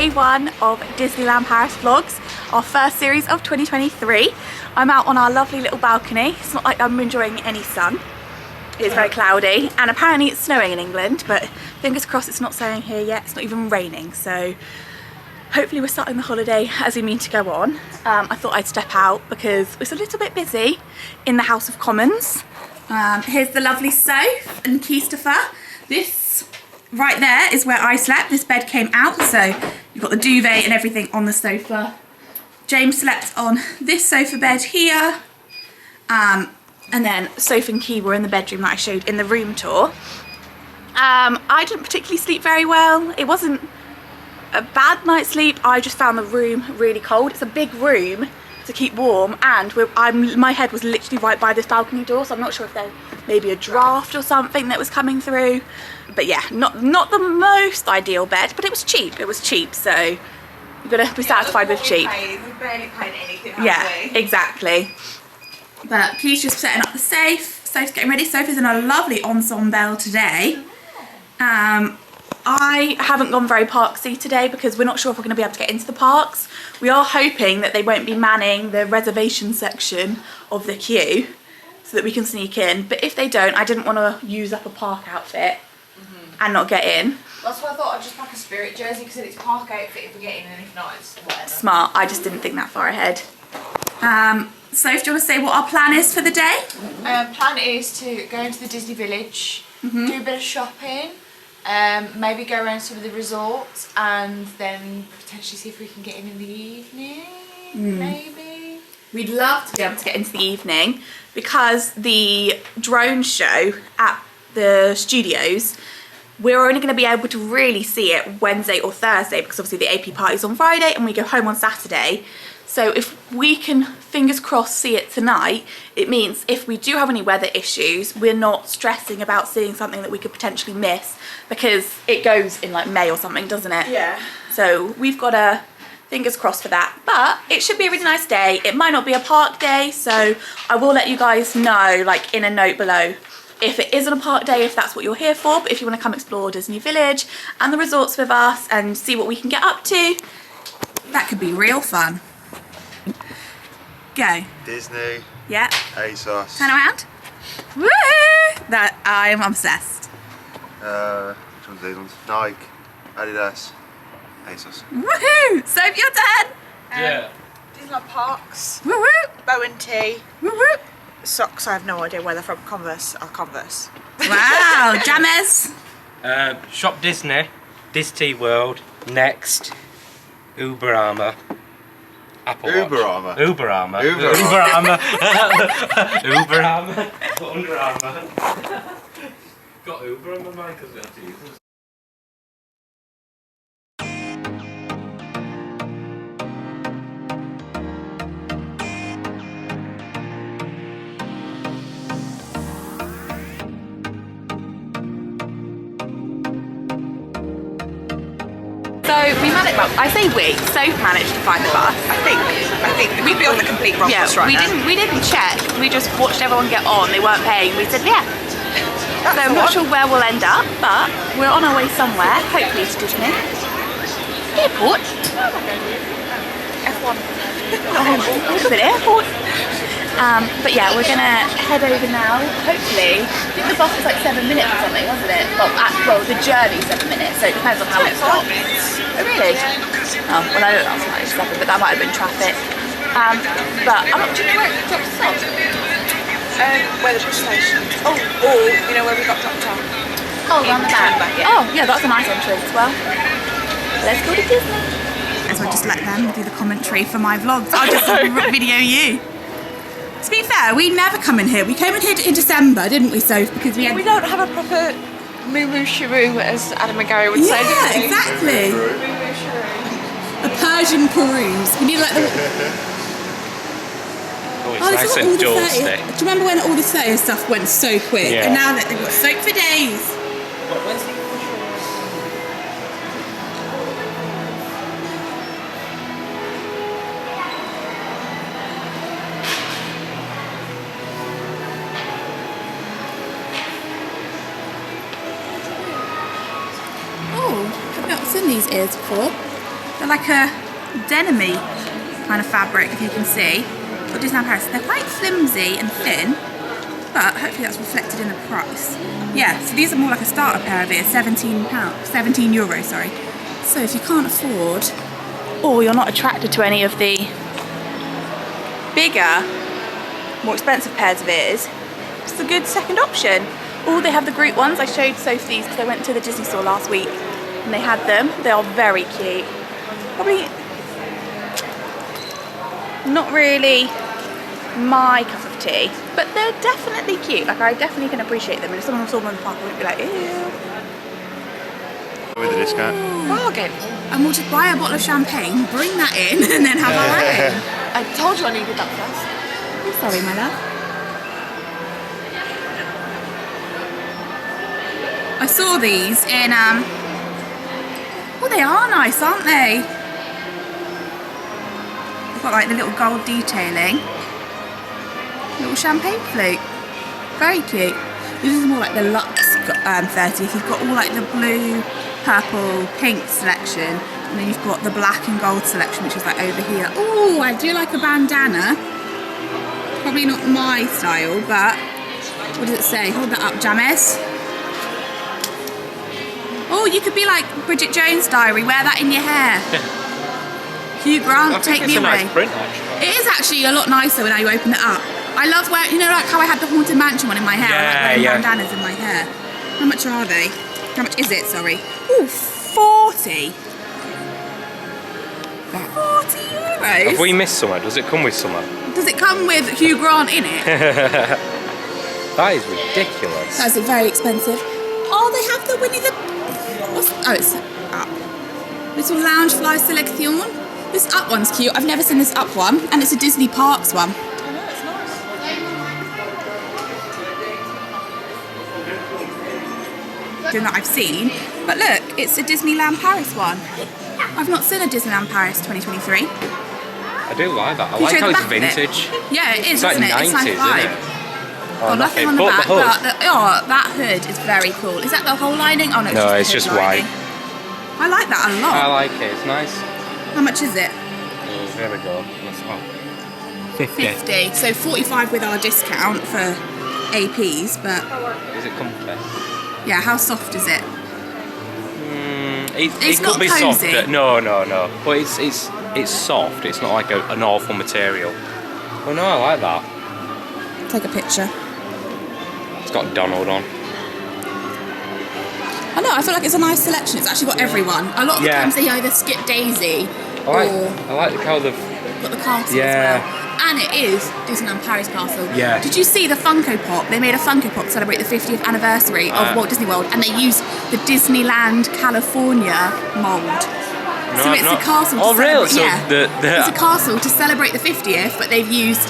day one of Disneyland Paris vlogs, our first series of 2023. I'm out on our lovely little balcony. It's not like I'm enjoying any sun. It's very cloudy and apparently it's snowing in England, but fingers crossed it's not snowing here yet. It's not even raining, so hopefully we're starting the holiday as we mean to go on. I thought I'd step out because it's a little bit busy in the House of Commons. Here's the lovely sofa and Christopher. This right there is where I slept. This bed came out, so you've got the duvet and everything on the sofa. James slept on this sofa bed here. And then Soph and Key were in the bedroom that I showed in the room tour. I didn't particularly sleep very well. It wasn't a bad night's sleep. I just found the room really cold. It's a big room to keep warm, and my head was literally right by this balcony door, so I'm not sure if there maybe a draft or something that was coming through. But yeah, not the most ideal bed, but it was cheap. It was cheap, so you've got to be satisfied with cheap. We barely paid anything. Yeah, exactly. But Key's just setting up the safe. Soph's getting ready. Soph is in a lovely ensemble today. I haven't gone very parksy today because we're not sure if we're going to be able to get into the parks. We are hoping that they won't be manning the reservation section of the queue so that we can sneak in. But if they don't, I didn't want to use up a park outfit and not get in. That's why I thought I'd just pack a Spirit jersey because it's park outfit if we get in, and if not, it's whatever. Smart. I just didn't think that far ahead. Soph, do you want to say what our plan is for the day? Plan is to go into the Disney Village, do a bit of shopping, maybe go around some of the resorts, and then potentially see if we can get in the evening, maybe. We'd love to be able to get into the evening because the drone show at the studios, we're only going to be able to really see it Wednesday or Thursday because obviously the AP party's on Friday and we go home on Saturday. So if we can, fingers crossed, see it tonight, it means if we do have any weather issues, we're not stressing about seeing something that we could potentially miss because it goes in like May or something, doesn't it? Yeah. So we've got a fingers crossed for that. But it should be a really nice day. It might not be a park day, so I will let you guys know, like in a note below, if it isn't a park day, if that's what you're here for. But if you want to come explore Disney Village and the resorts with us and see what we can get up to, that could be real fun. Go. Disney. Yeah. ASOS. Turn around. Woo! That I am obsessed. Which one's these ones? Nike, Adidas, ASOS. Woohoo! So your turn. Yeah. Disneyland Parks, Woo woo. Bow and Tea, Woo woo. socks. I have no idea where they're from. Converse. Converse. Wow, jammers. Shop Disney, Disney World, Next, Uber Armour, Apple Watch. Uber Armour. Uber Armour. Uber Uber Armour. Uber Armour. Under Armour. Got Uber on my mind because we have to use them. So we managed, well, I say we, Soph managed to find the bus. I think we'd be on the complete wrong bus right now. we didn't check. We just watched everyone get on. They weren't paying. We said yeah. So I'm not sure where we'll end up, but we're on our way somewhere. Hopefully to Disney. Airport. F1. Look at the airport. But yeah, we're gonna head over now. Hopefully, I think the bus was like 7 minutes or something, wasn't it? Well, the journey's 7 minutes, so it depends on how it stops. Oh really? Oh, well I don't know that's much stopping, but that might have been traffic. But I'm not. Do you know where it drops us off? Where the bus station. Oh, or you know where we got dropped off. Oh, around the back. Yeah. Oh, yeah, that's a nice entrance as well. Let's go to Disney. As well, just let them do the commentary for my vlogs. I'll just video you. To be fair, we never come in here. We came in here in December, didn't we, Soph? Because we had... We don't have a proper moo-moo shiroo, as Adam and Gary would say, do Yeah, we? exactly. Moo-moo shiroo. A Persian peruse. We need like the... Oh, it's Oh, nice it's and all the dusty. 30. Do you remember when all the 30 stuff went so quick? Yeah. And now that they've got soap for days. Where's the Oh, I've not seen these ears before. They're like a denim-y kind of fabric, if you can see. For Disneyland Paris. They're quite flimsy and thin, but hopefully that's reflected in the price. Yeah, so these are more like a starter pair of ears, €17, €17, sorry. So if you can't afford, or you're not attracted to any of the bigger, more expensive pairs of ears, it's a good second option. Or they have the group ones. I showed Sophie these because I went to the Disney store last week and they had them. They are very cute. Probably not really my cup of tea, but they're definitely cute. Like, I definitely can appreciate them, and if someone saw them in the park, I would be like, ew. With a discount. Bargain. And we'll just buy a bottle of champagne, bring that in, and then have our own. I told you I needed that first. I'm sorry, my love. I saw these in, oh, they are nice, aren't they? They've got like the little gold detailing. Little champagne flute. Very cute. This is more like the luxe 30th. You've got all like the blue, purple, pink selection, and then you've got the black and gold selection, which is like over here. Oh, I do like a bandana. Probably not my style, but what does it say? Hold that up, James. Oh, you could be like Bridget Jones' Diary. Wear that in your hair. Hugh Grant, take me away. Nice print, actually. It is actually a lot nicer when you open it up. I love wearing, you know, like how I had the Haunted Mansion one in my hair. I like wearing bandanas in my hair. How much are they? How much is it? Sorry. Ooh, 40. 40 euros. Have we missed somewhere? Does it come with somewhere? Does it come with Hugh Grant in it? That is ridiculous. That's very expensive. Oh, they have the Winnie the... Oh, it's up. Little Loungefly Selection. This up one's cute. I've never seen this up one, and it's a Disney Parks one. I know, it's nice. That I've seen, but look, it's a Disneyland Paris one. I've not seen a Disneyland Paris 2023. I do like that. I Can you like show how the it's back of it? vintage. Yeah, it is, It's like isn't it? 90s, It's like isn't vibe. it? Oh, nothing on the But back, the hood. but that hood is very cool. Is that the whole lining? Oh no, It's just the hood white. lining. I like that a lot. I like it. It's nice. How much is it? There we go. 50. 50. So 45 with our discount for APs, but Is it comfy? yeah, how soft is it? It It's could not be cozy. softer. No. But it's soft. It's not like an awful material. Well, no, I like that. Take a picture. It's got Donald on. I know, I feel like it's a nice selection. It's actually got everyone. A lot of the Yeah. times they either skip Daisy I or like how they've. got the castle Yeah. as well. And it is Disneyland Paris Castle. Yeah. Did you see the Funko Pop? They made a Funko Pop to celebrate the 50th anniversary of Walt Disney World, and they used the Disneyland California mould. So it's a castle to Oh, really? celebrate. So It's a castle to celebrate the 50th, but they've used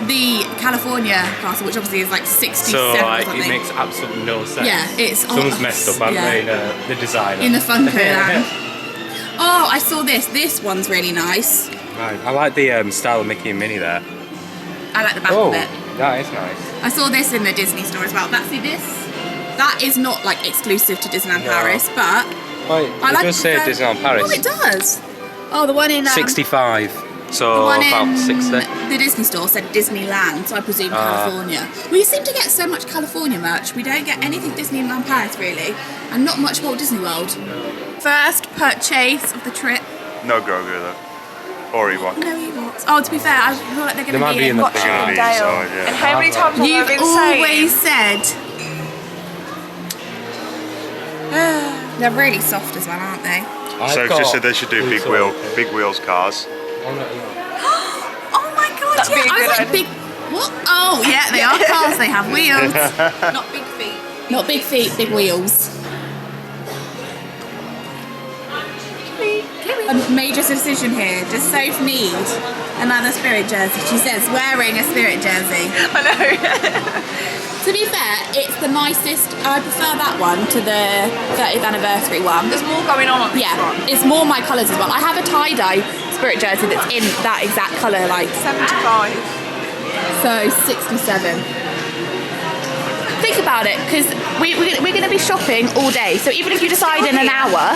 the California castle, which obviously is like 67 So or like something. it makes absolutely no sense. Yeah, it's Someone's messed up, haven't they? The designer. In the Funko land. Oh, I saw this. This one's really nice. Right. I like the style of Mickey and Minnie there. I like the back Oh, of it. that is nice. I saw this in the Disney store as well. See this? That is not like exclusive to Disneyland No. Paris, but Right, I it like does say Disneyland Paris. Oh, it does. Oh, the one in 65. the So one about in 60. the Disney store said Disneyland, so I presume California. We seem to get so much California merch. We don't get anything Disneyland Paris really, and not much Walt Disney World. First purchase of the trip. No Grogu though. Or Ewok. No Ewoks. Oh, to be fair, I feel like they're They going might to be be in the Watch back. It Gonna and be Dale. inside, yeah. And how many times have I You've been always saying? said. They're really soft as well, aren't they? So just said they should do big wheels cars. Oh my god, That'd yeah. be a I was good like, idea. big. What? Oh, yeah, they are cars, they have wheels. Not big feet. Not big feet, big wheels. A major decision here. Does Soph need another Spirit jersey? She says wearing a Spirit jersey. I know. To be fair, it's the nicest. I prefer that one to the 30th anniversary one. There's more going on this Yeah, one. it's more my colours as well. I have a tie-dye Spirit jersey that's in that exact colour, like 75. so 67. think about it, because we're going to be shopping all day. So even if you decide in an hour,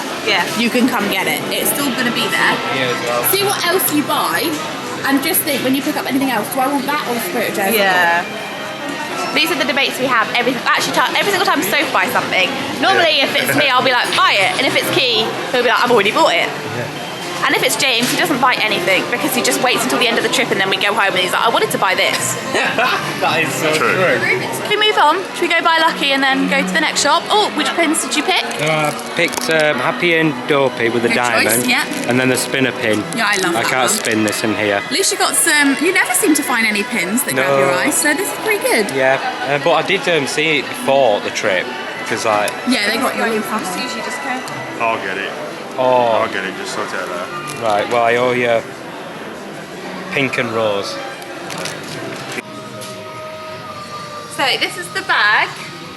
you can come get it. It's still going to be there. Yeah, as well. See what else you buy, and just think when you pick up anything else, do I want that or the Spirit of Jersey? Yeah. These are the debates we have every single time Soph buys something. Normally, if it's me, I'll be like, buy it. And if it's Key, he'll be like, I've already bought it. And if it's James, he doesn't buy anything because he just waits until the end of the trip and then we go home and he's like, I wanted to buy this. That is so true. Should we move on? Should we go buy Lucky and then go to the next shop? Oh, which pins did you pick? I picked Happy and Dopey with the Good diamond. choice, yeah. And then the spinner pin. Yeah, I love that I can't one. spin this in here. At least you got some. You never seem to find any pins that grab your eye, so this is pretty good. Yeah, but I did see it before the trip because I. Yeah, they got your new Sushi discount. I'll get it. Oh, I'll get it. Just sort it out there. right. Well, I owe you pink and rose. So this is the bag.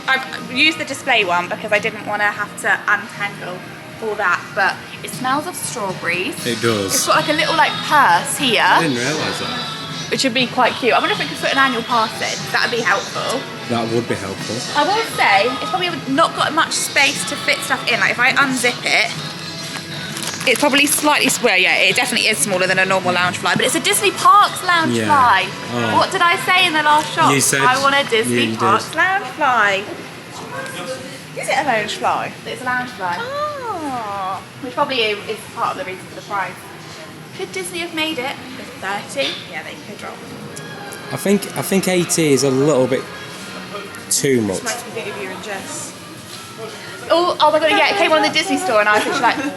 I've used the display one because I didn't want to have to untangle all that, but it smells of strawberries. It does. It's got like a little like purse here, I didn't realise that. which would be quite cute. I wonder if we could put an annual pass in. That would be helpful. That would be helpful. I will say it's probably not got much space to fit stuff in. Like if I unzip it, it's probably slightly square. Yeah, it definitely is smaller than a normal lounge fly, but it's a Disney Parks lounge Yeah. fly. Oh. What did I say in the last shop? You said- I want a Disney yeah, you Parks did. lounge fly. Is it a lounge fly? It's a lounge fly. Oh. Which probably is part of the reason for the price. Could Disney have made it for 30? Yeah, they could drop. I think 80 is a little bit too much. Makes me think of you and Jess. Oh my god, yeah, it came on the Disney store and I was literally like,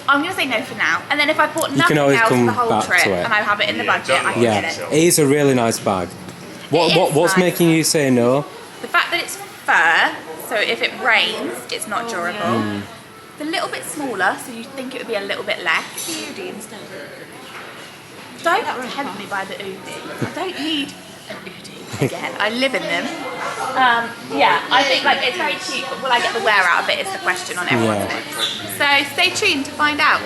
I'm going to say no for now. And then if I bought can nothing always else for come the whole back trip to it. and I have it in the budget, I can Yeah, get it. it is a really nice bag. It is What's nice. making you say no? The fact that it's fur, so if it rains, it's not durable. It's a little bit smaller, so you'd think it would be a little bit less. Don't tempt me by the Udi. I don't need an Udi again. I live in them. Yeah, I think like it's very cheap, but will I get the wear out of it is the question on everyone's Yeah. lips. So stay tuned to find out.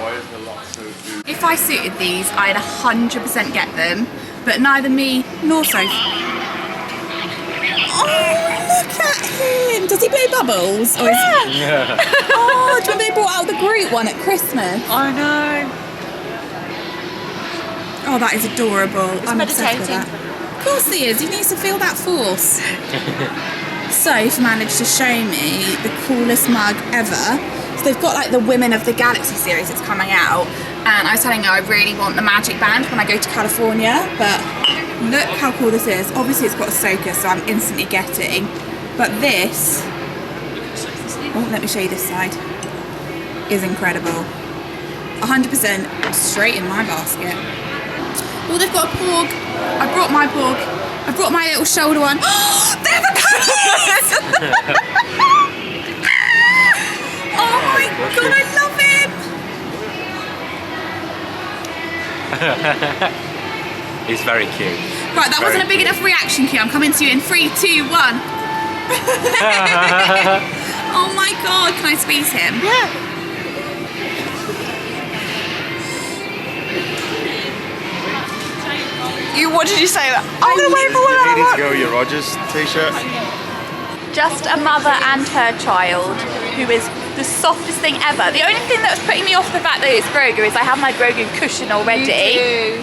If I suited these, I'd 100% get them, but neither me nor Sophie. Oh, look at him! Does he play bubbles? Or is Yeah. Oh, do you remember they brought out the Groot one at Christmas? I know. Oh, that is adorable. I'm obsessed with meditating. that. Of course he is. He needs to feel that force. Soph managed to show me the coolest mug ever. So they've got like the Women of the Galaxy series that's coming out. And I was telling her I really want the Magic Band when I go to California. But look how cool this is. Obviously it's got Ahsoka, so I'm instantly getting. But this, oh, let me show you this side, is incredible. 100% straight in my basket. Oh, they've got a porg. I brought my porg. I brought my little shoulder one. Oh, they're the colours! Oh my god, I love him! He's very cute. Right, that wasn't a big enough reaction cue. I'm coming to you in 3, 2, 1. Oh my god, can I squeeze him? Yeah. What did you say? I'm gonna wait for one You need hour. to go with your Rogers t-shirt. Just a mother and her child who is the softest thing ever. The only thing that's putting me off the fact that it's Grogu is I have my Grogu cushion already.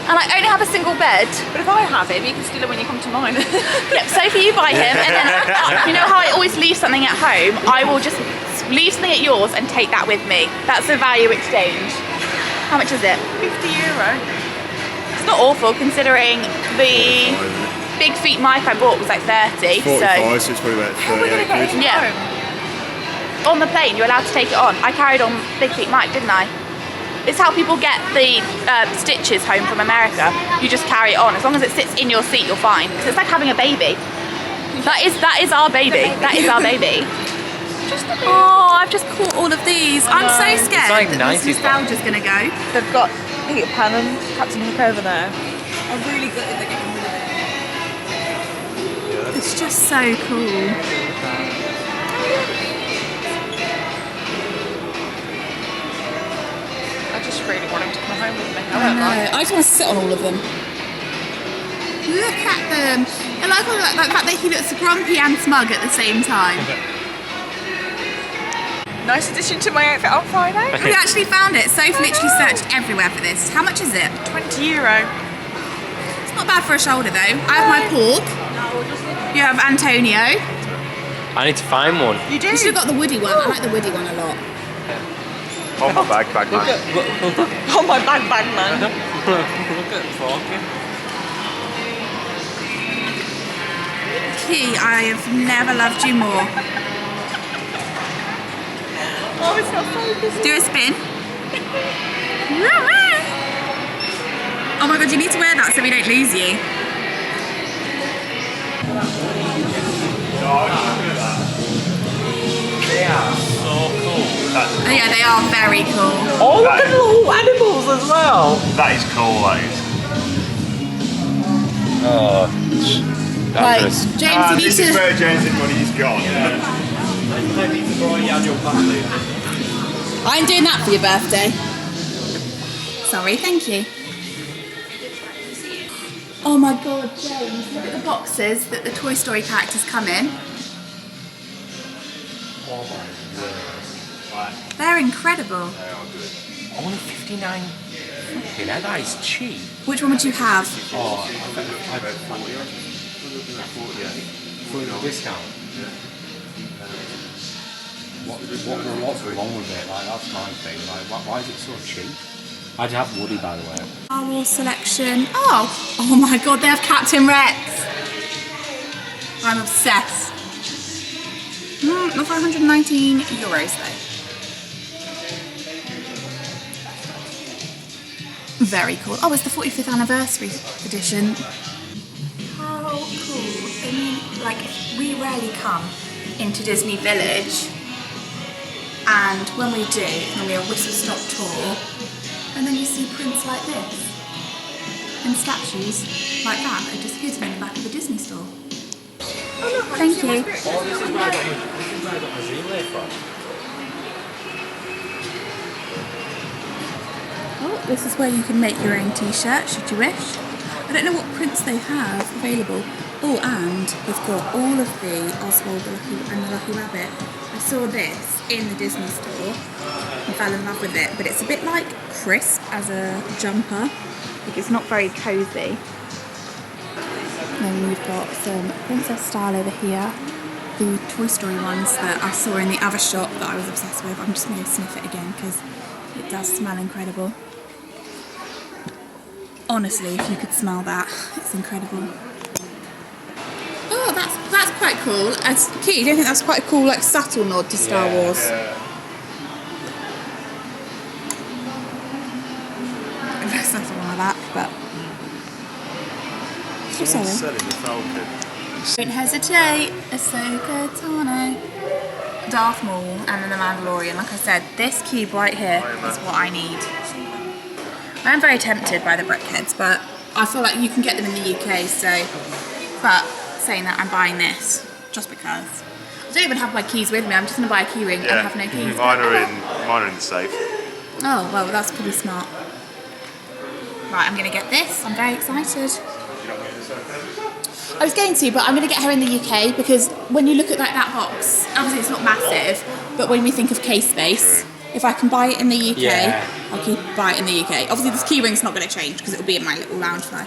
And I only have a single bed. But if I have him, you can steal him when you come to mine. Yep, Sophie, you buy him, and then you know how I always leave something at home? I will just leave something at yours and take that with me. That's a value exchange. How much is it? €50. It's not awful considering the big feet mic I bought was like 30. 45, So so it's probably about How are we gonna 38 get quid. him Yeah. home? on the plane, you're allowed to take it on. I carried on big feet mic, didn't I? It's how people get the stitches home from America. You just carry it on. As long as it sits in your seat, you're fine. Because it's like having a baby. That is our baby. That is our baby. Oh, I've just caught all of these. I'm so scared like that this 90s nostalgia's gonna go. They've got Peter Pan and Captain Hook over there. I'm really good at getting rid of it. It's just so cool. I just really want him to come home with me. I know. I just want to sit on all of them. Look at them. I like all that, like the fact that he looks grumpy and smug at the same time. Nice addition to my outfit on Friday. We actually found it. Soph literally searched everywhere for this. How much is it? €20. It's not bad for a shoulder though. I have my pork. You have Antonio. I need to find one. You do? You should have got the woody one. I like the woody one a lot. On my bag man. Oh my bag man. Look at Forky. Key, I have never loved you more. Oh, it's not focused. Do a spin. Oh my god, you need to wear that so we don't lose you. They are so cool. Oh yeah, they are very cool. Oh, look at the little animals as well. That is cool, that is. Oh, Right, that's James, you need This is to... where James' money's gone. I need to borrow your annual pass. I'm doing that for your birthday. Sorry, thank you. Oh my god, James, look at the boxes that the Toy Story characters come in. Oh my word. They're incredible. Only 59. You know, that is cheap. Which one would you have? Oh, for the discount. What's wrong with it? Like, that's my thing. Like, why is it so cheap? I'd have Woody, by the way. Star Wars selection. Oh my god, they have Captain Rex. I'm obsessed. Not for €119 though. Very cool. Oh, it's the 45th anniversary edition. How cool. I mean, like, we rarely come into Disney Village, and when we do, it's normally a whistle-stop tour, and then you see prints like this, and statues like that are just hidden in the back of the Disney store. Thank you. Oh, this is where I got my relay from. Oh, this is where you can make your own t-shirt, should you wish. I don't know what prints they have available. Oh, and they've got all of the Oswald and the Lucky Rabbit. I saw this in the Disney store and fell in love with it, but it's a bit like crisp as a jumper. Like, it's not very cozy. And then we've got some princess style over here. The Toy Story ones that I saw in the other shop that I was obsessed with. I'm just going to sniff it again because it does smell incredible. Honestly, if you could smell that, it's incredible. Oh, that's quite cool. As Key, do you think that's quite a cool, like, subtle nod to Star Wars? Yeah. There's nothing wrong with that, but... Someone's selling the Falcon. Don't hesitate. Ahsoka Tano, Darth Maul, and then the Mandalorian. Like I said, this cube right here is what I need. I am very tempted by the brickheads, but I feel like you can get them in the UK, so... But saying that, I'm buying this just because. I don't even have my keys with me. I'm just going to buy a key ring and have no keys. Mine are in the safe. Oh, well, that's pretty smart. Right, I'm going to get this. I'm very excited. I was going to, but I'm going to get her in the UK because when you look at like that box, obviously it's not massive, but when we think of case space, if I can buy it in the UK, I'll buy it in the UK. Obviously this key ring's not going to change because it'll be in my little lounge fly.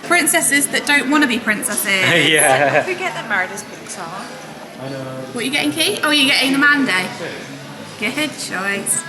Princesses that don't want to be princesses. Yeah. Forget that Meredith's books are. I know. What are you getting, Key? Oh, you're getting the Mando. Good choice.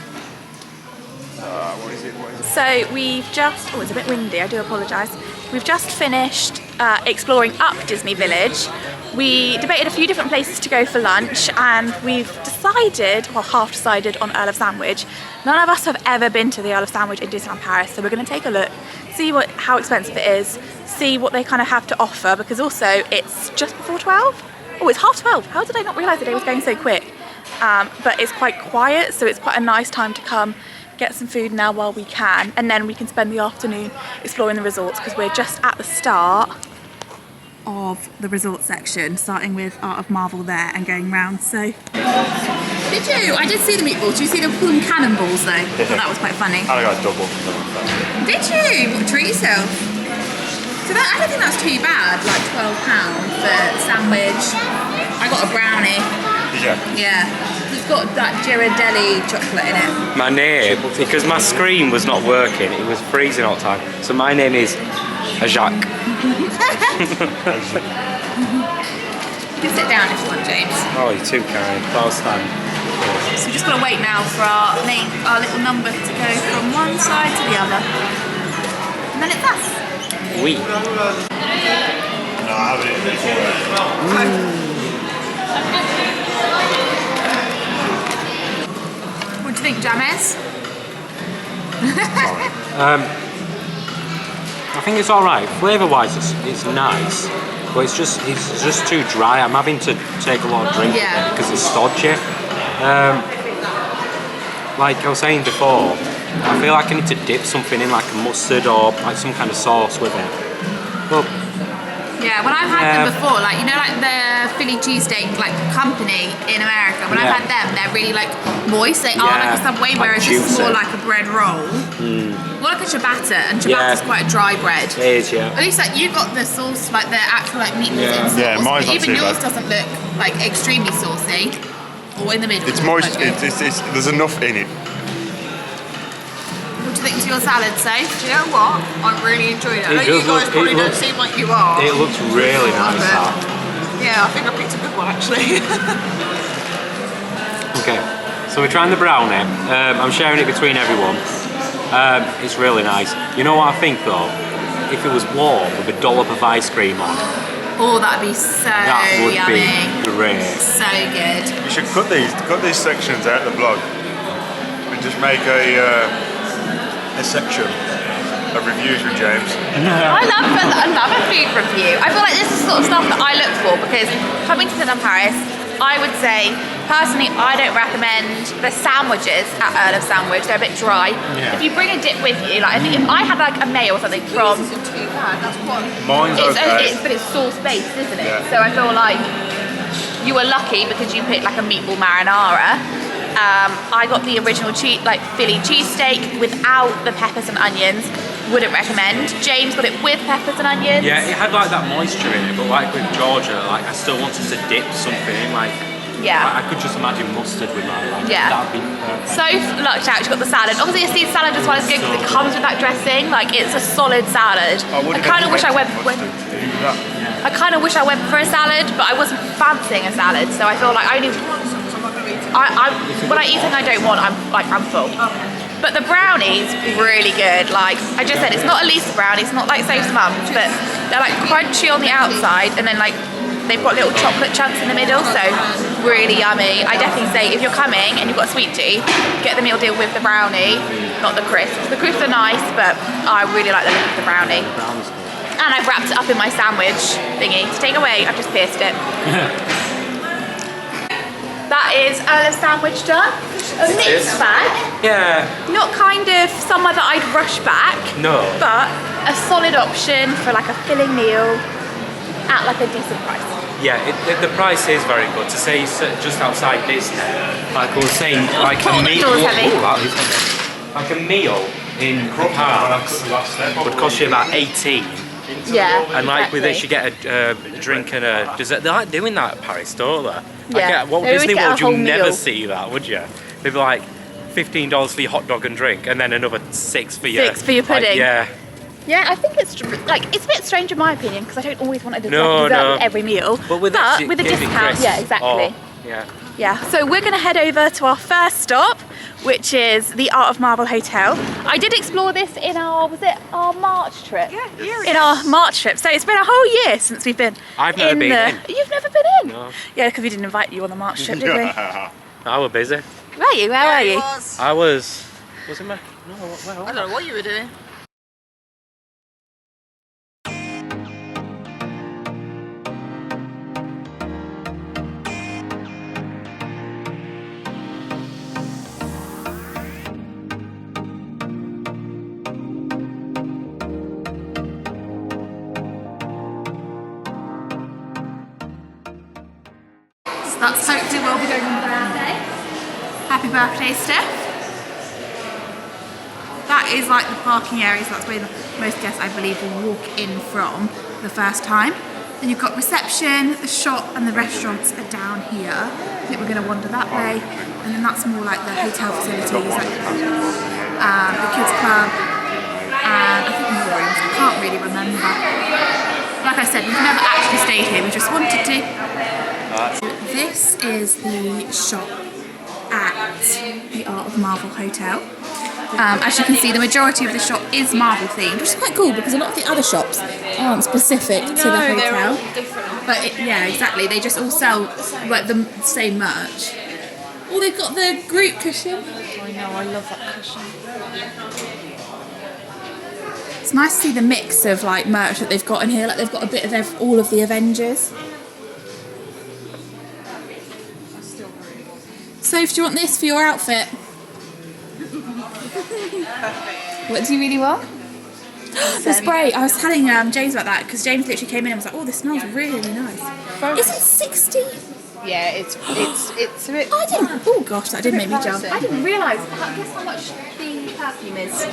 What is it? So we've just, oh, it's a bit windy, I do apologise. We've just finished exploring up Disney Village. We debated a few different places to go for lunch and we've decided, well, half decided on Earl of Sandwich. None of us have ever been to the Earl of Sandwich in Disneyland Paris, so we're going to take a look, see how expensive it is, see what they kind of have to offer, because also it's just before 12. Oh, it's half 12. How did I not realise the day was going so quick? But it's quite quiet, so it's quite a nice time to come get some food now while we can, and then we can spend the afternoon exploring the resorts because we're just at the start of the resort section, starting with Art of Marvel there and going round. So did you? I did see the meatballs. Did you see them pulling cannonballs though? I thought that was quite funny. I got a double. Did you? What, treat yourself? So that, I don't think that's too bad, like £12 for sandwich. I got a brownie. Yeah. It's got that Ghirardelli chocolate in it. My name, because my screen was not working, it was freezing all the time. So my name is Jacques. You can sit down if you want, James. Oh, you're too kind. I'll stand. So we're just going to wait now for our little number to go from one side to the other. And then it's us. Oui. No, I haven't eaten before. What do you think, James? I think it's alright. Flavour-wise, it's nice. But it's just too dry. I'm having to take a lot of drink because it's stodgy. Like I was saying before, I feel like I need to dip something in, like a mustard or like some kind of sauce with it. But yeah, when I've had them before, like, you know, like the Philly cheesesteak like company in America, when I've had them, they're really like moist. They are like a Subway, whereas this is more like a bread roll. More like a ciabatta, and ciabatta's quite a dry bread. It is, yeah. At least like you've got the sauce, like the actual like meatballs in sauce. Yeah, mine's but not even too yours bad. doesn't look like extremely saucy. Or in the middle. It's moist. Like It's there's enough in it. What do you think to your salad, Safe? Do you know what? I really enjoyed it. I know you does guys look- probably it don't looks- seem like you are. It looks really nice, that. Yeah, I think I picked a good one actually. Okay, so we're trying the brownie. I'm sharing it between everyone. It's really nice. You know what I think though? If it was warm with a dollop of ice cream on, Oh, that'd be so that would yummy. be great. So good. You should cut these sections out of the vlog and just make a section of reviews with James. I love a food review. I feel like this is the sort of stuff that I look for, because coming to Disneyland Paris, I would say, personally, I don't recommend the sandwiches at Earl of Sandwich. They're a bit dry. Yeah. If you bring a dip with you, like I think if I had like a mayo or something from... Isn't too bad. That's what. Mine's okay. But it's sauce-based, isn't it? Yeah. So I feel like you were lucky because you picked like a meatball marinara. I got the original Philly cheesesteak without the peppers and onions. Wouldn't recommend. James got it with peppers and onions. Yeah, it had like that moisture in it, but like with Georgia, like I still wanted to dip something in, like I could just imagine mustard with that. Like, that'd be perfect. So lucked out, she got the salad. Obviously, a Caesar salad as well is good because it comes with that dressing. Like, it's a solid salad. I kind of wish I went. I kind of wish I went for a salad, but I wasn't fancying a salad, so I feel like I only. When I eat something I don't want, I'm full. But the brownie's really good. Like I just said, it's not a Lisa brownie. It's not like Safe's mum's, but they're like crunchy on the outside, and then like they've got little chocolate chunks in the middle, so really yummy. I definitely say if you're coming and you've got a sweet tooth, get the meal deal with the brownie, not the crisps. The crisps are nice, but I really like the look of the brownie. And I've wrapped it up in my sandwich thingy to take away. I've just pierced it. That is Earl of Sandwich done. A mixed bag. Yeah. Not kind of somewhere that I'd rush back. No. But a solid option for like a filling meal at like a decent price. Yeah, the price is very good. To say just outside Disney, like I was saying, like a meal. Like a meal in the parks would cost you about 18. Yeah. And like with this, exactly. you get a drink and a dessert. They like doing that at Paris, don't they? Yeah. Like at Walt They always Disney get a World, whole you'll never meal. see that, would you? They'd be like $15 for your hot dog and drink, and then another $6 for your pudding. Like, yeah. Yeah, I think it's like it's a bit strange in my opinion because I don't always want a dessert, No, dessert no. with every meal. But with a it gives you discount, crisps. yeah, exactly. Oh, yeah. Yeah, so we're going to head over to our first stop, which is the Art of Marvel Hotel. I did explore this in our March trip? Yeah, in our March trip. So it's been a whole year since we've been I've never been in. You've never been in? No. Yeah, because we didn't invite you on the March trip, did we? I was busy. Were you? Where were you? I was it my? No, where I don't know what you were doing. So that's hopefully we'll be going on birthday. Happy birthday, Steph. That is like the parking area, so that's where most guests, I believe, will walk in from the first time. Then you've got reception, the shop and the restaurants are down here. I think we're going to wander that way. And then that's more like the hotel facilities, like the kids club, and I think more rooms. I can't really remember. Like I said, we've never actually stayed here, we just wanted to. This is the shop at the Art of Marvel Hotel. As you can see, the majority of the shop is Marvel themed, which is quite cool because a lot of the other shops aren't specific to the hotel. They're all different. But yeah, exactly. They just all sell like the same merch. Oh, they've got the Groot cushion. I know, I love that cushion. It's nice to see the mix of like merch that they've got in here. Like they've got a bit of all of the Avengers. Soph, do you want this for your outfit? What do you really want? The spray. I was telling James about that because James literally came in and was like, "Oh, this smells really nice." Is it 60? Yeah, it's a bit. I didn't. Oh gosh, that did make me jump. I didn't realise. Guess how much the perfume is.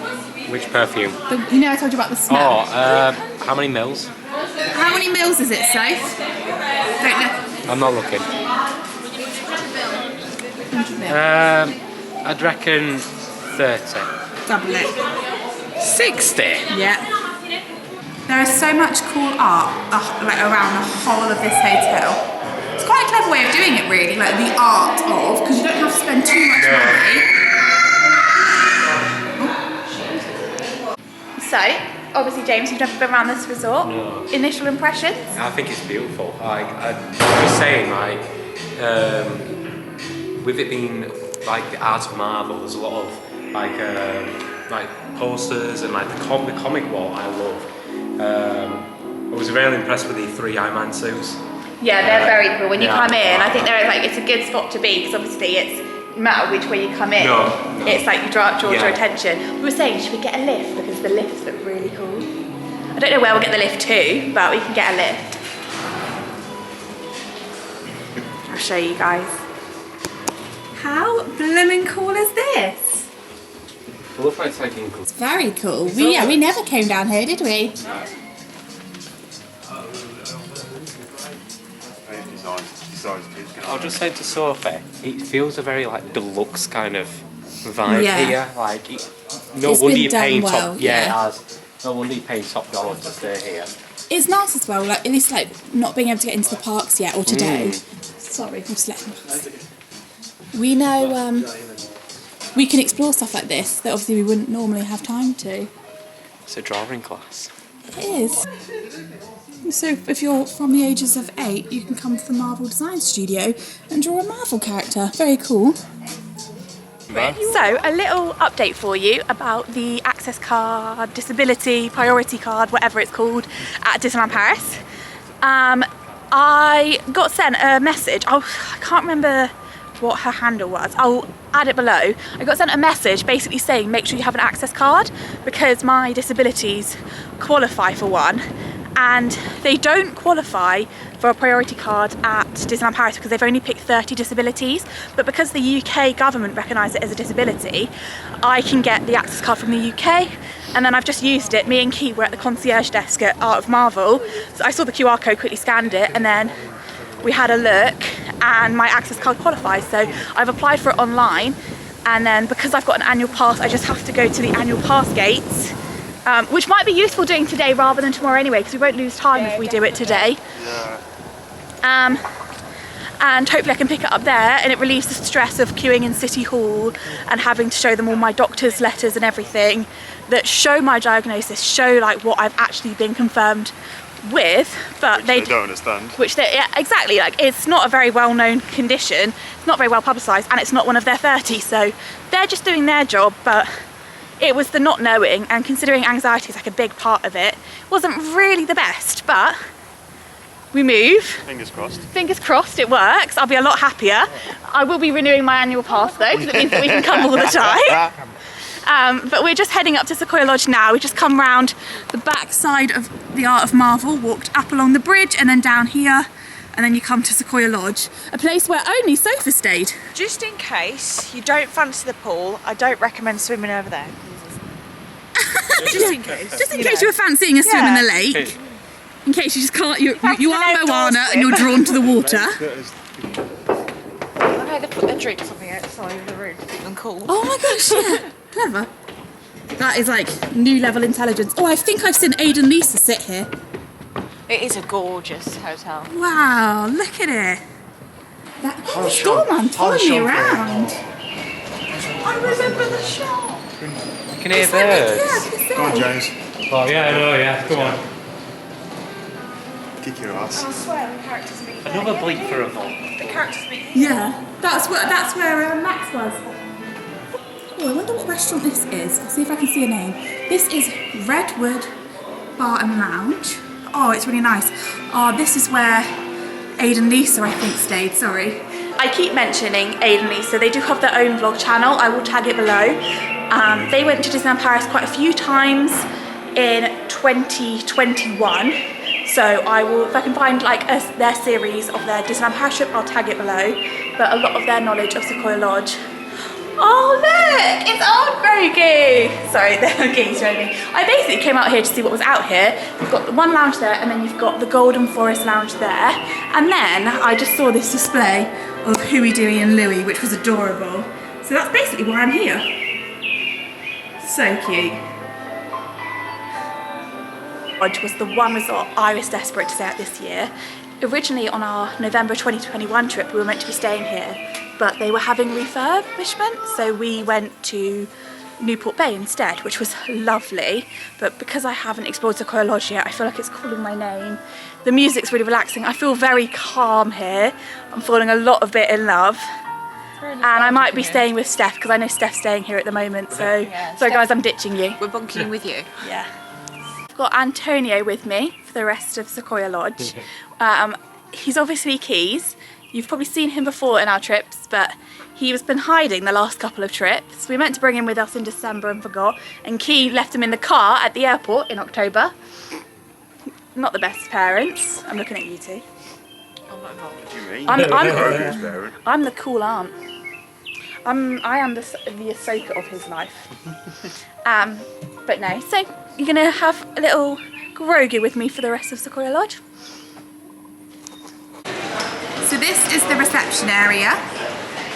Which perfume? You know, I told you about the smell. Oh, how many mils? How many mils is it, Soph? Don't know. I'm not looking. 100 mil. I'd reckon 30. Double it. 60? Yeah. There is so much cool art like around the whole of this hotel. It's quite a clever way of doing it, really, like the art of, because you don't have to spend too much money. So, obviously, James, you've never been around this resort. No. Initial impressions? I think it's beautiful. I'm just saying, like, with it being like the Art of Marvel, there's a lot of like posters and like the comic wall I love. I was really impressed with the 3 Iron Man suits. Yeah, they're very cool. When you Yeah. come in, I think it's a good spot to be because obviously no matter which way you come in, No. it's like you draws your Yeah. attention. We were saying, should we get a lift because the lifts look really cool. I don't know where we'll get the lift to, but we can get a lift. I'll show you guys. How blooming cool is this? It looks like taking It's very cool. We never came down here, did we? I'll just say to Sophie, it feels a very like deluxe kind of vibe Yeah. here. Like, no It's wonder been you're done paying well, top. yeah. It has. No wonder you're paying top dollar to stay here. It's nice as well, like at least like not being able to get into the parks yet or today. Sorry, I'm just letting pass. We know we can explore stuff like this that obviously we wouldn't normally have time to. It's a drawing class. It is. So if you're from the ages of 8, you can come to the Marvel Design Studio and draw a Marvel character. Very cool. So, a little update for you about the access card, disability, priority card, whatever it's called, at Disneyland Paris. I got sent a message. I can't remember what her handle was. I'll add it below. I got sent a message basically saying make sure you have an access card because my disabilities qualify for one. And they don't qualify for a priority card at Disneyland Paris because they've only picked 30 disabilities, but because the UK government recognise it as a disability, I can get the access card from the UK, and then I've just used it. Me and Key were at the concierge desk at Art of Marvel, so I saw the QR code, quickly scanned it, and then we had a look, and my access card qualifies, so I've applied for it online, and then because I've got an annual pass, I just have to go to the annual pass gates, which might be useful doing today rather than tomorrow anyway, because we won't lose time if we do it today. And hopefully I can pick it up there, and it relieves the stress of queuing in City Hall and having to show them all my doctor's letters and everything that show my diagnosis, show like what I've actually been confirmed with, but they don't understand. Yeah, exactly, like it's not a very well-known condition, it's not very well publicised, and it's not one of their 30, so they're just doing their job. But it was the not knowing, and considering anxiety is like a big part of it, wasn't really the best, but we move. Fingers crossed. Fingers crossed it works. I'll be a lot happier. I will be renewing my annual pass though, because it means that we can come all the time. But we're just heading up to Sequoia Lodge now. We just come round the back side of the Art of Marvel, walked up along the bridge and then down here, and then you come to Sequoia Lodge, a place where only Sophie stayed. Just in case you don't fancy the pool, I don't recommend swimming over there. Just in case. Just in case you were fancying a swim in the lake. In case you just can't, you are Moana and you're drawn to the water. I know they put their drinks on the outside of the room to keep them cool. Oh my gosh, yeah. Clever. That is like new level intelligence. Oh, I think I've seen Aiden and Lisa sit here. It is a gorgeous hotel. Wow, look at it. That doorman following me around. I remember the shop. You can hear birds. Go on, James. Oh yeah, I know, yeah. Come on. Kick your ass. I swear the characters meet. Another bleep for a mug. The characters meet. Yeah, that's where Max was. Oh, I wonder what restaurant this is. I'll see if I can see a name. This is Redwood Bar and Lounge. Oh, it's really nice. Oh, this is where Aiden and Lisa, I think, stayed. Sorry. I keep mentioning Aiden and Lisa. They do have their own vlog channel. I will tag it below. They went to Disneyland Paris quite a few times in 2021. So I will, if I can find like their series of their Disneyland Paris trip, I'll tag it below. But a lot of their knowledge of Sequoia Lodge. Oh look, it's old Grogu. Sorry, the geese showing me. I basically came out here to see what was out here. You've got the one lounge there, and then you've got the Golden Forest lounge there. And then I just saw this display of Huey, Dewey and Louie, which was adorable. So that's basically why I'm here. So cute. Lodge was the one resort I was desperate to stay at this year. Originally on our November 2021 trip, we were meant to be staying here, but they were having refurbishment, so we went to Newport Bay instead, which was lovely. But because I haven't explored Sequoia Lodge yet, I feel like it's calling my name. The music's really relaxing. I feel very calm here. I'm falling a lot of bit in love. And I might be staying with Steph, because I know Steph's staying here at the moment, so sorry guys, I'm ditching you. We're bunking with you. Yeah. I've got Antonio with me for the rest of Sequoia Lodge. He's obviously Keys. You've probably seen him before in our trips, but he has been hiding the last couple of trips. We meant to bring him with us in December and forgot, and Key left him in the car at the airport in October. Not the best parents. I'm looking at you two. I'm not involved. What do you mean? I'm the cool aunt. I am the Ahsoka of his life. But no, so you're gonna have a little Grogu with me for the rest of Sequoia Lodge. So this is the reception area.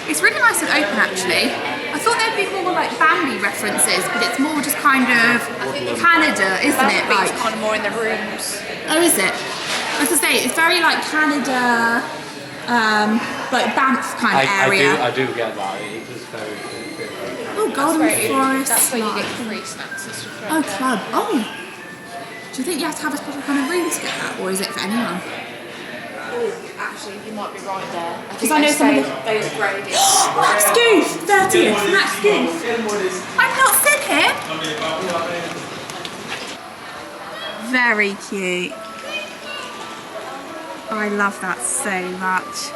It's really nice and open actually. I thought there'd be more like Bambi references, but it's more just kind of Canada, isn't it? Like, Like, kind of more in the rooms. oh, is it? As I say, it's very like Canada, like Banff kind of area. I do get that. It is very. Oh, Golden Forest. That's where you get slide. free snacks and stuff. Oh, club. Oh. Do you think you have to have a special kind of room to get that, or is it for anyone? Actually, you might be right there. Because I know some of the... those graded. Max Goof! 30th, Max Goof. I've not seen him. Very cute. I love that so much.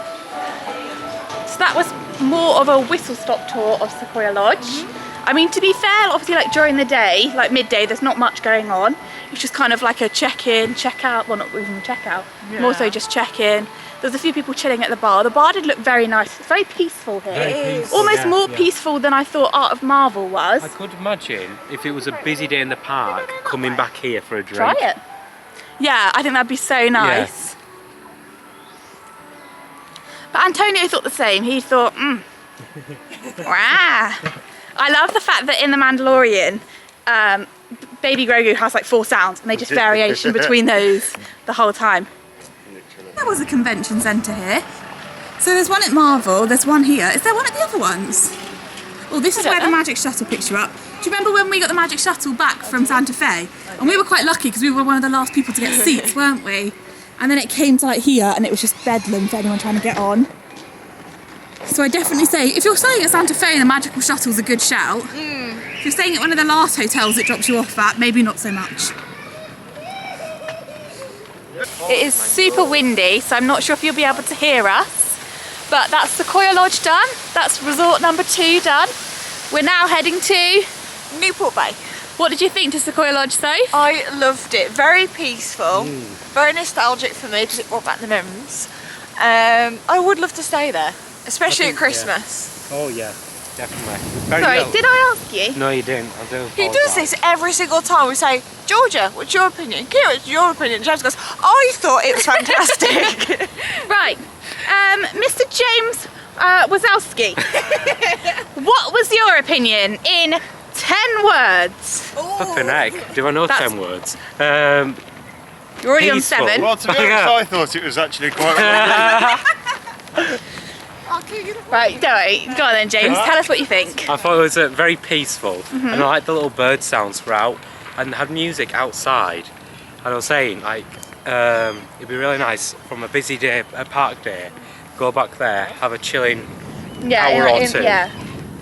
So that was more of a whistle-stop tour of Sequoia Lodge. I mean, to be fair, obviously like during the day, like midday, there's not much going on. It's just kind of like a check-in, check-out, well not even check-out, more so just check-in. There's a few people chilling at the bar. The bar did look very nice. It's very peaceful here. Very peaceful, Almost more peaceful than I thought Art of Marvel was. I could imagine if it was a busy day in the park, coming back here for a drink. Try it. Yeah, I think that'd be so nice. But Antonio thought the same. He thought, Wah. I love the fact that in The Mandalorian, Baby Grogu has like 4 sounds and they just variation between those the whole time. There was a convention centre here. So there's one at Marvel, there's one here. Is there one at the other ones? Oh, this is where the Magic Shuttle picks you up. Do you remember when we got the Magic Shuttle back from Santa Fe? And we were quite lucky because we were one of the last people to get seats, weren't we? And then it came to like here and it was just bedlam for anyone trying to get on. So I definitely say, if you're staying at Santa Fe, the Magical Shuttle's a good shout. If you're staying at one of the last hotels it drops you off at, maybe not so much. It is super windy, so I'm not sure if you'll be able to hear us. But that's Sequoia Lodge done. That's resort number 2 done. We're now heading to Newport Bay. What did you think to Sequoia Lodge, Soph? I loved it. Very peaceful. Very nostalgic for me because it brought back the memories. I would love to stay there, especially at Christmas. Yeah. Oh yeah. definitely. Very Sorry, little. did I ask you? No, you didn't. I do. He does apologise. this every single time. We say, Georgia, what's your opinion? Kira, what's your opinion? James goes, I thought it was fantastic. Right, Mr. James Wazowski, what was your opinion in 10 words? Flipping heck. Do I know That's- 10 words? You're already on Peaceful. 7. Well, to be honest, Yeah. I thought it was actually quite. Right, don't worry. Go on then, James. Tell us what you think. I thought it was very peaceful, and I liked the little bird sounds throughout, and had music outside. And I was saying, like, it'd be really nice from a busy day, a park day, go back there, have a chilling hour or two. Yeah,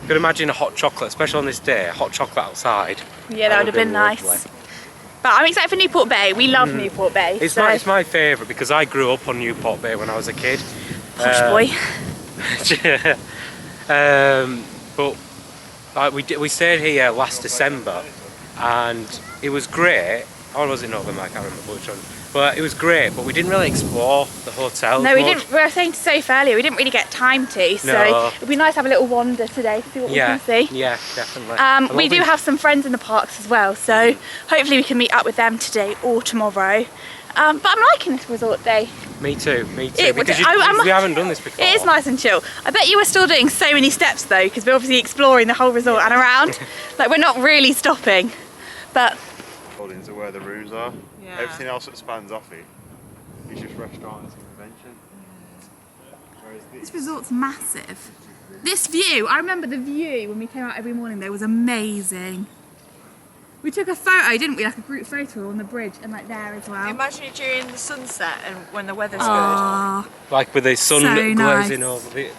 You could imagine a hot chocolate, especially on this day, hot chocolate outside. yeah, that would have been nice. lovely. But I'm excited for Newport Bay. We love Newport Bay. It's so. my favourite because I grew up on Newport Bay when I was a kid. Posh boy. But we stayed here last December, and it was great. Or was it November? I can't remember which one. But it was great, but we didn't really explore the hotel. No, we much. didn't. We were saying to Soph earlier, we didn't really get time to. So No. it'd be nice to have a little wander today to see what Yeah, we can see. yeah, definitely. We do have some friends in the parks as well, so hopefully we can meet up with them today or tomorrow. But I'm liking this resort day. Me too. It- Because we haven't done this before. It is nice and chill. I bet you were still doing so many steps though, because we're obviously exploring the whole resort and around. Like we're not really stopping. But Holdings are where the rooms are. Yeah. Everything else that spans off it is just restaurants and convention. Whereas this resort's massive. This view, I remember the view when we came out every morning there was amazing. We took a photo, didn't we? Like a group photo on the bridge and like there as well. Imagine it during the sunset and when the weather's Aww. Like with the sun So glazing nice. over the lake.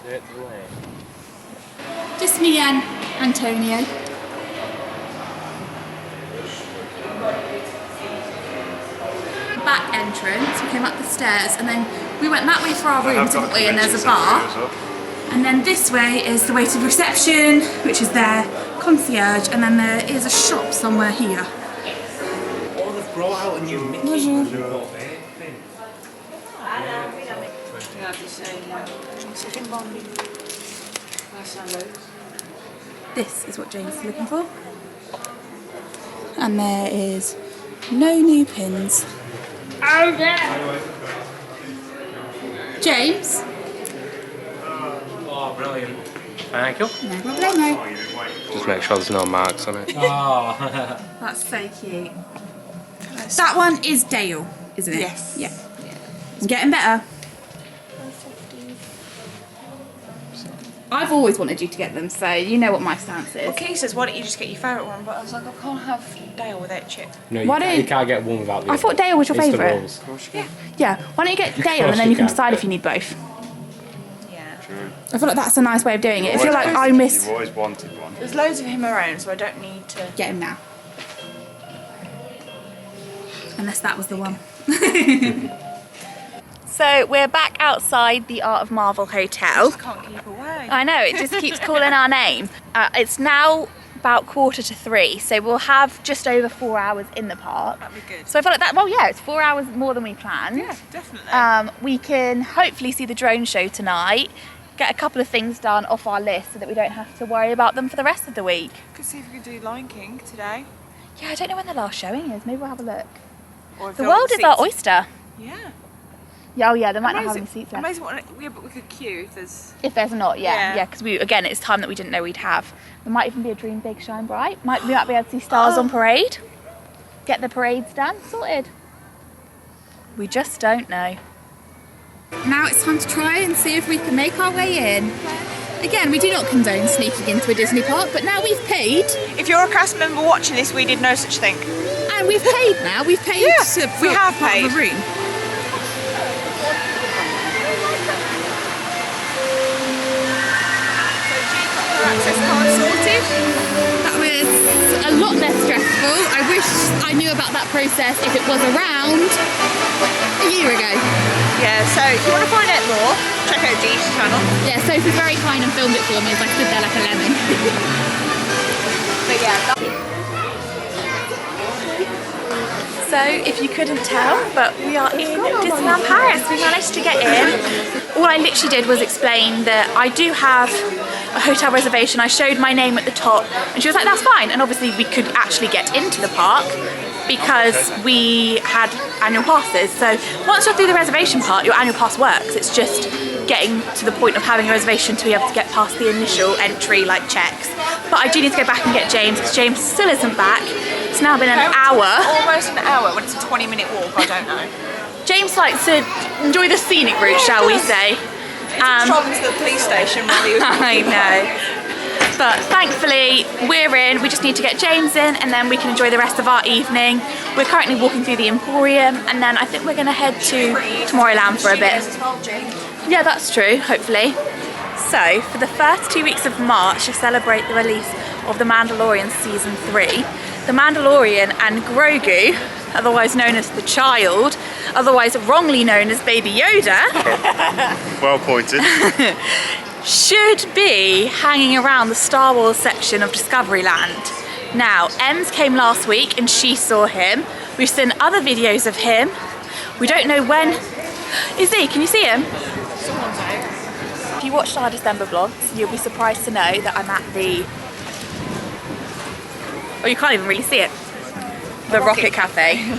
Just me and Antonio. Back entrance, we came up the stairs and then we went that way for our rooms, didn't we? And there's a bar. And then this way is the way to the reception, which is their concierge, and then there is a shop somewhere here. Oh, they've brought out a new Mickey Newport Bay thing. This is what James is looking for. And there is no new pins. Oh yeah! James? Oh, brilliant. Thank you. No problemo. Just make sure there's no marks on it. Oh. That's so cute. That one is Dale, isn't it? Yes. Yeah. I'm getting better. I've always wanted you to get them, so you know what my stance is. Well, Key says, why don't you just get your favourite one? But I was like, I can't have Dale without Chip. No, Why don't- you can't get one without the I other. thought Dale was your It's the favourite. rules. Yeah. Why don't you get Dale and course then you you can can. decide if you need both. Yeah. I feel like that's a nice way of doing it. If you're like, I miss... You've always wanted one. There's loads of him around, so I don't need to. Get him now. Unless that was the one. So we're back outside the Art of Marvel Hotel. Can't keep away. I know, it just keeps calling our name. It's now about 2:45, so we'll have just over 4 hours in the park. That'd be good. So I feel like that, well yeah, it's 4 hours more than we planned. Yeah, definitely. We can hopefully see the drone show tonight, get a couple of things done off our list so that we don't have to worry about them for the rest of the week. Could see if we could do Lion King today. Yeah, I don't know when the last showing is, maybe we'll have a look. Or if The there were world is our seats. oyster. Yeah. Yeah, oh yeah, they might not have any seats left. Amazing what, yeah, but we could queue if there's. If there's not, Yeah. yeah, because again, it's time that we didn't know we'd have. There might even be a Dream Big Shine Bright. We might be able to see stars on parade. Get the parades done, sorted. We just don't know. Now it's time to try and see if we can make our way in. Again, we do not condone sneaking into a Disney park, but now we've paid, If you're a cast member watching this, we did no such thing. and we've paid now. We've paid Yeah, for we have part of paid. the room. Access card sorted. That was a lot less stressful. I wish I knew about that process if it was around a year ago. Yeah, so if you want to find out more, check out Gigi's channel. Yeah, Sophie's very kind and filmed it for me as I stood there like a lemon. But yeah, So So if you couldn't tell, but we are in Disneyland Paris. We managed to get in. All I literally did was explain that I do have a hotel reservation. I showed my name at the top and she was like, that's fine. And obviously we could actually get into the park because we had annual passes. So once you're through the reservation part, your annual pass works. It's just getting to the point of having a reservation to be able to get past the initial entry like checks. But I do need to go back and get James because James still isn't back. It's now been an hour. Almost an hour when it's a 20-minute walk, I don't know. James likes to enjoy the scenic route, shall we say. Strolling to the police station while he was I know. But thankfully we're in, we just need to get James in and then we can enjoy the rest of our evening. We're currently walking through the Emporium and then I think we're going to head to Tomorrowland for a bit. Yeah, that's true, hopefully. So, for the first 2 weeks of March to celebrate the release of The Mandalorian Season 3, The Mandalorian and Grogu, otherwise known as the Child, otherwise wrongly known as Baby Yoda, Well pointed. should be hanging around the Star Wars section of Discoveryland. Now, Ems came last week and she saw him. We've seen other videos of him. We don't know when. Is he? Can you see him? If you watched our December vlogs, you'll be surprised to know that I'm at the... Oh, you can't even really see it. The Rocket Cafe.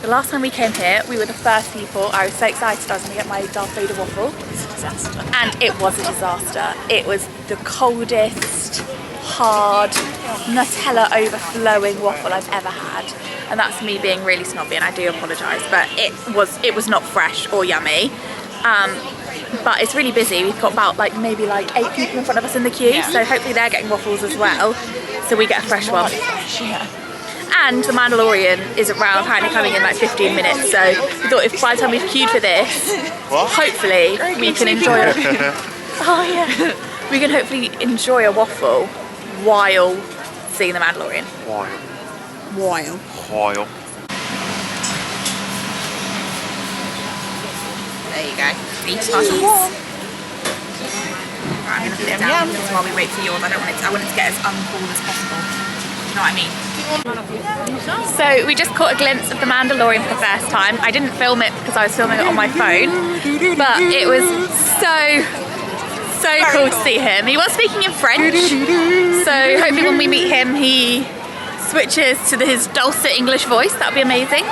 The last time we came here, we were the first people. I was so excited I was going to get my Darth Vader waffle. And it was a disaster. It was the coldest, hard, Nutella overflowing waffle I've ever had. And that's me being really snobby and I do apologise, but it was not fresh or yummy. But it's really busy. We've got about maybe 8 people in front of us in the queue, so hopefully they're getting waffles as well, so we get a fresh one. And The Mandalorian is around, apparently coming in 15 minutes, so we thought if by the time we've queued for this, hopefully we can enjoy it. Oh yeah. We can hopefully enjoy a waffle while seeing The Mandalorian. While. There you go. Beef slices. Right, I'm gonna put it down while we wait for yours. I want it to get as uncool as possible. You know what I mean? So we just caught a glimpse of The Mandalorian for the first time. I didn't film it because I was filming it on my phone, but it was so cool to see him. He was speaking in French, so hopefully when we meet him he switches to his dulcet English voice. That would be amazing.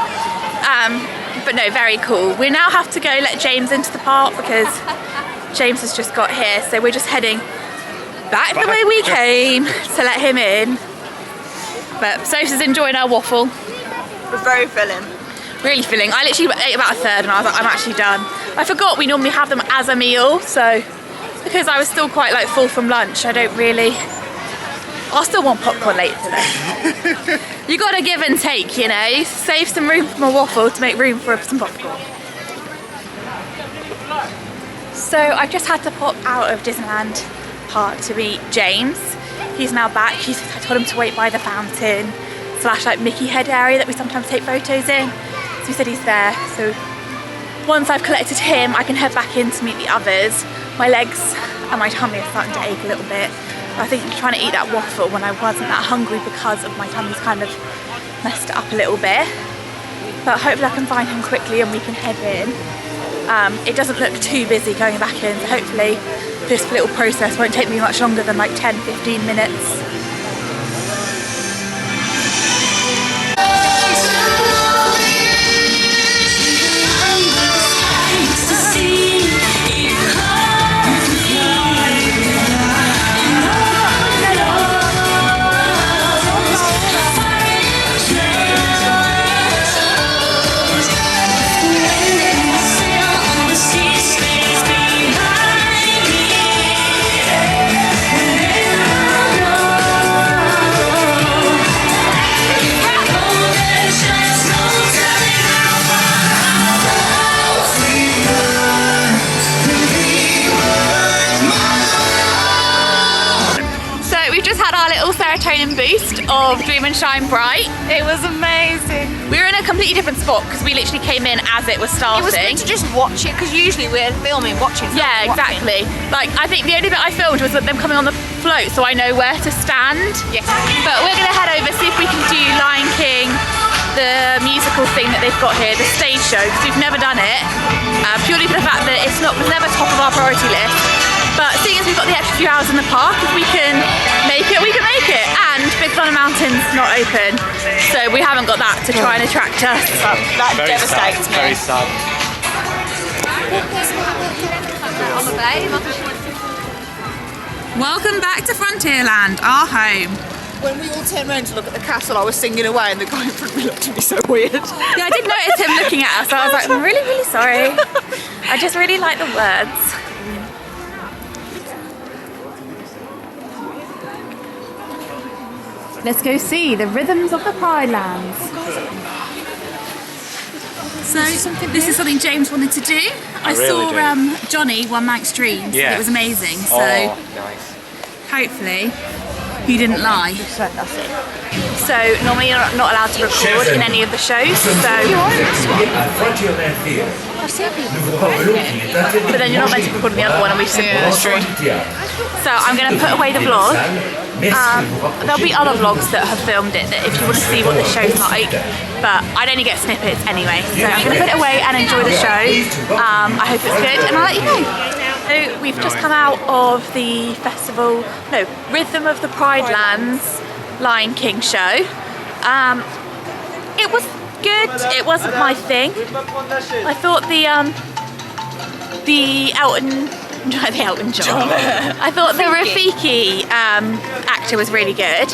But no, very cool. We now have to go let James into the park because James has just got here, so we're just heading back the way we came to let him in. But Sophie's enjoying our waffle. We're very filling. Really filling. I literally ate about a third and I was like, I'm actually done. I forgot we normally have them as a meal, so because I was still quite full from lunch, I don't really... I'll still want popcorn later today. You gotta give and take, you know. Save some room for my waffle to make room for some popcorn. So I've just had to pop out of Disneyland Park to meet James. He's now back. I told him to wait by the fountain / Mickey head area that we sometimes take photos in. So he said he's there. So once I've collected him, I can head back in to meet the others. My legs and my tummy are starting to ache a little bit. I think trying to eat that waffle when I wasn't that hungry because of my tummy's kind of messed it up a little bit. But hopefully I can find him quickly and we can head in. It doesn't look too busy going back in, so hopefully this little process won't take me much longer than 10-15 minutes. Serotonin boost of Dream and Shine Bright. It was amazing. We were in a completely different spot because we literally came in as it was starting. It was good to just watch it because usually we're filming watching. Yeah, exactly. I think the only bit I filmed was them coming on the float, so I know where to stand. Yes. But we're gonna head over, see if we can do Lion King, the musical thing they've got here, the stage show, because we've never done it, purely for the fact that it was never top of our priority list. But seeing as we've got the extra few hours in the park, if we can make it, we can make it. And Big Thunder Mountain's not open, so we haven't got that to try and attract us. That devastates me. Very sad. Welcome back to Frontierland, our home. When we all turned around to look at the castle, I was singing away and the guy in front of me looked at me so weird. Yeah, I did notice him looking at us, so I was like, I'm really, really sorry. I just really like the words. Let's go see the rhythms of the Pride Lands. So this is something James wanted to do. I really saw Johnny, One Manx Dreams. Yeah. It was amazing. So Nice. hopefully he didn't lie. So normally you're not allowed to record in any of the shows. So but then you're not meant to record in the other one, and we've simply So I'm going to put away the vlog. There'll be other vlogs that have filmed it that if you want to see what the show's like, but I'd only get snippets anyway. So I'm going to put it away and enjoy the show. I hope it's good, and I'll let you know. So we've just come out of the Rhythm of the Pride Lands Lion King show. It was good. It wasn't my thing. I thought the Elton John. I thought the Rafiki actor was really good,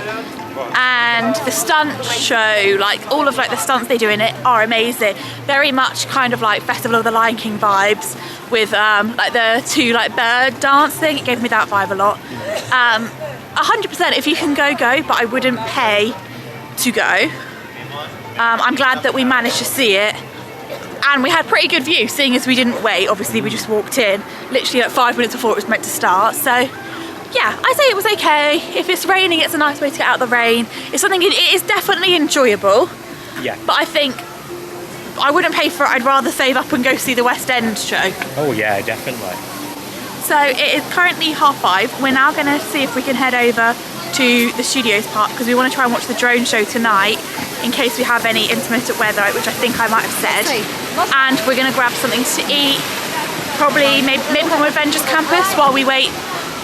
and the stunt show, like all of the stunts they do in it are amazing. Very much kind of like Festival of the Lion King vibes with like the two bird dance thing. It gave me that vibe a lot. 100% if you can go, but I wouldn't pay to go. I'm glad that we managed to see it. And we had pretty good view, seeing as we didn't wait. Obviously, we just walked in, literally 5 minutes before it was meant to start. So, yeah, I say it was okay. If it's raining, it's a nice way to get out of the rain. It's something, it is definitely enjoyable. Yeah. But I think I wouldn't pay for it. I'd rather save up and go see the West End show. Oh yeah, definitely. So it is currently 5:30. We're now going to see if we can head over to the Studios Park because we want to try and watch the drone show tonight in case we have any intermittent weather, which I think I might have said. And we're going to grab something to eat, probably maybe from Avengers Campus while we wait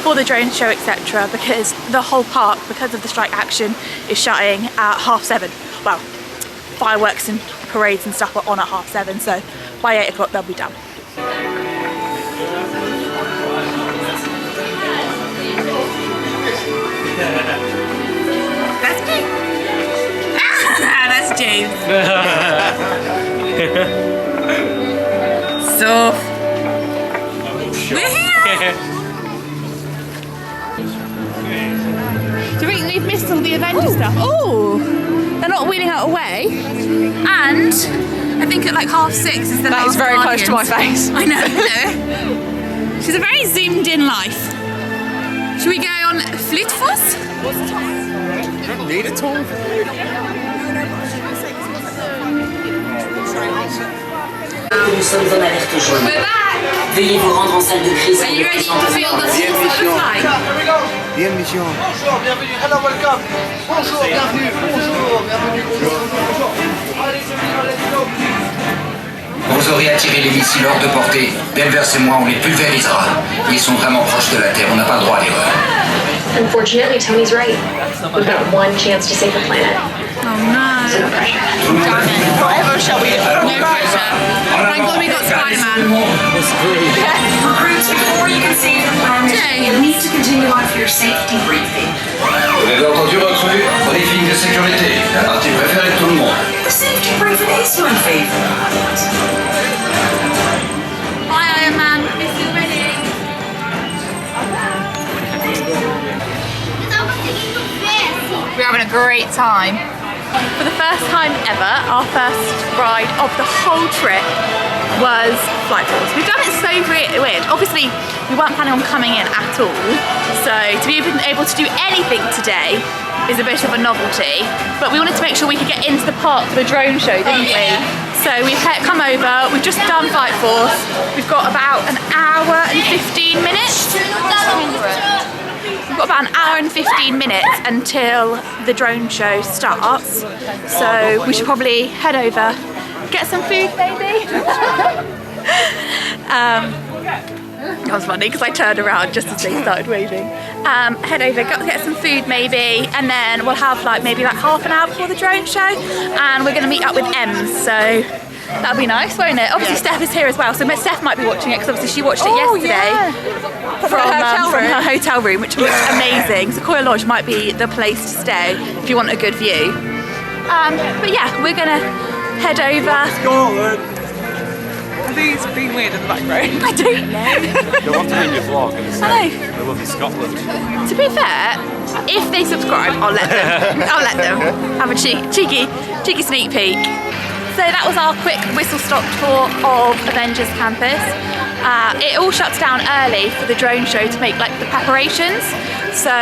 for the drone show, etc. because the whole park, because of the strike action, is shutting at 7:30. Well, fireworks and parades and stuff are on at 7:30, so by 8 o'clock they'll be done. That's me. That's James. So we're here. Do you think we've missed all the Avengers stuff? Oh, they're not wheeling out away. And I think at 6:30 is the last. That is very close to my Guardians. face. I know. She's a very zoomed in life. Should we go on Flytfoss? You don't need it all. Nous sommes en alerte jaune. We're back. Veuillez vous rendre en salle de crise. Are you ready to feel the force of the flight? Bien mission. Bonjour, bienvenue, hello, welcome. Bonjour, bienvenue, bonjour, bienvenue, bonjour. Vous aurez attiré les missiles hors de portée. Denvers et moi, on les pulvérisera. Ils sont vraiment proches de la Terre, on n'a pas le droit à l'erreur. Unfortunately, Tony's right. We've got one chance to save the planet. Oh no. So no pressure. Whatever shall we do? No pressure. Thank God we got Spider-Man. Recruits, before you can save the planet, you need to continue on for your safety briefing. Vous avez entendu, recrues? Briefing de sécurité. La partie préférée de tout le monde. The safety briefing is my favorite. Bye, Iron Man. This is ready. We're having a great time. For the first time ever, our first ride of the whole trip was Flytfoss. We've done it so weird. Obviously, we weren't planning on coming in at all, so to be able to do anything today is a bit of a novelty. But we wanted to make sure we could get into the park for the drone show, didn't we? So we've come over, we've just done Flytfoss. We've got about an hour and 15 minutes. We've got about an hour and 15 minutes until the drone show starts. So we should probably head over get some food maybe. That was funny because I turned around just as they started waving. Head over, get some food maybe, and then we'll have like maybe like half an hour before the drone show, and we're going to meet up with Ems, so that'll be nice, won't it? Obviously Steph is here as well, so Steph might be watching it because obviously she watched it yesterday from her hotel room, which looks amazing. Sequoia Lodge might be the place to stay if you want a good view. But yeah, we're going to head over. Scotland! I think it's been weird in the background. I don't know. They want to be in your vlog and say, I I love you, Scotland. To be fair, if they subscribe, I'll let them have a cheeky sneak peek. So that was our quick whistle-stop tour of Avengers Campus. It all shuts down early for the drone show to make like the preparations. So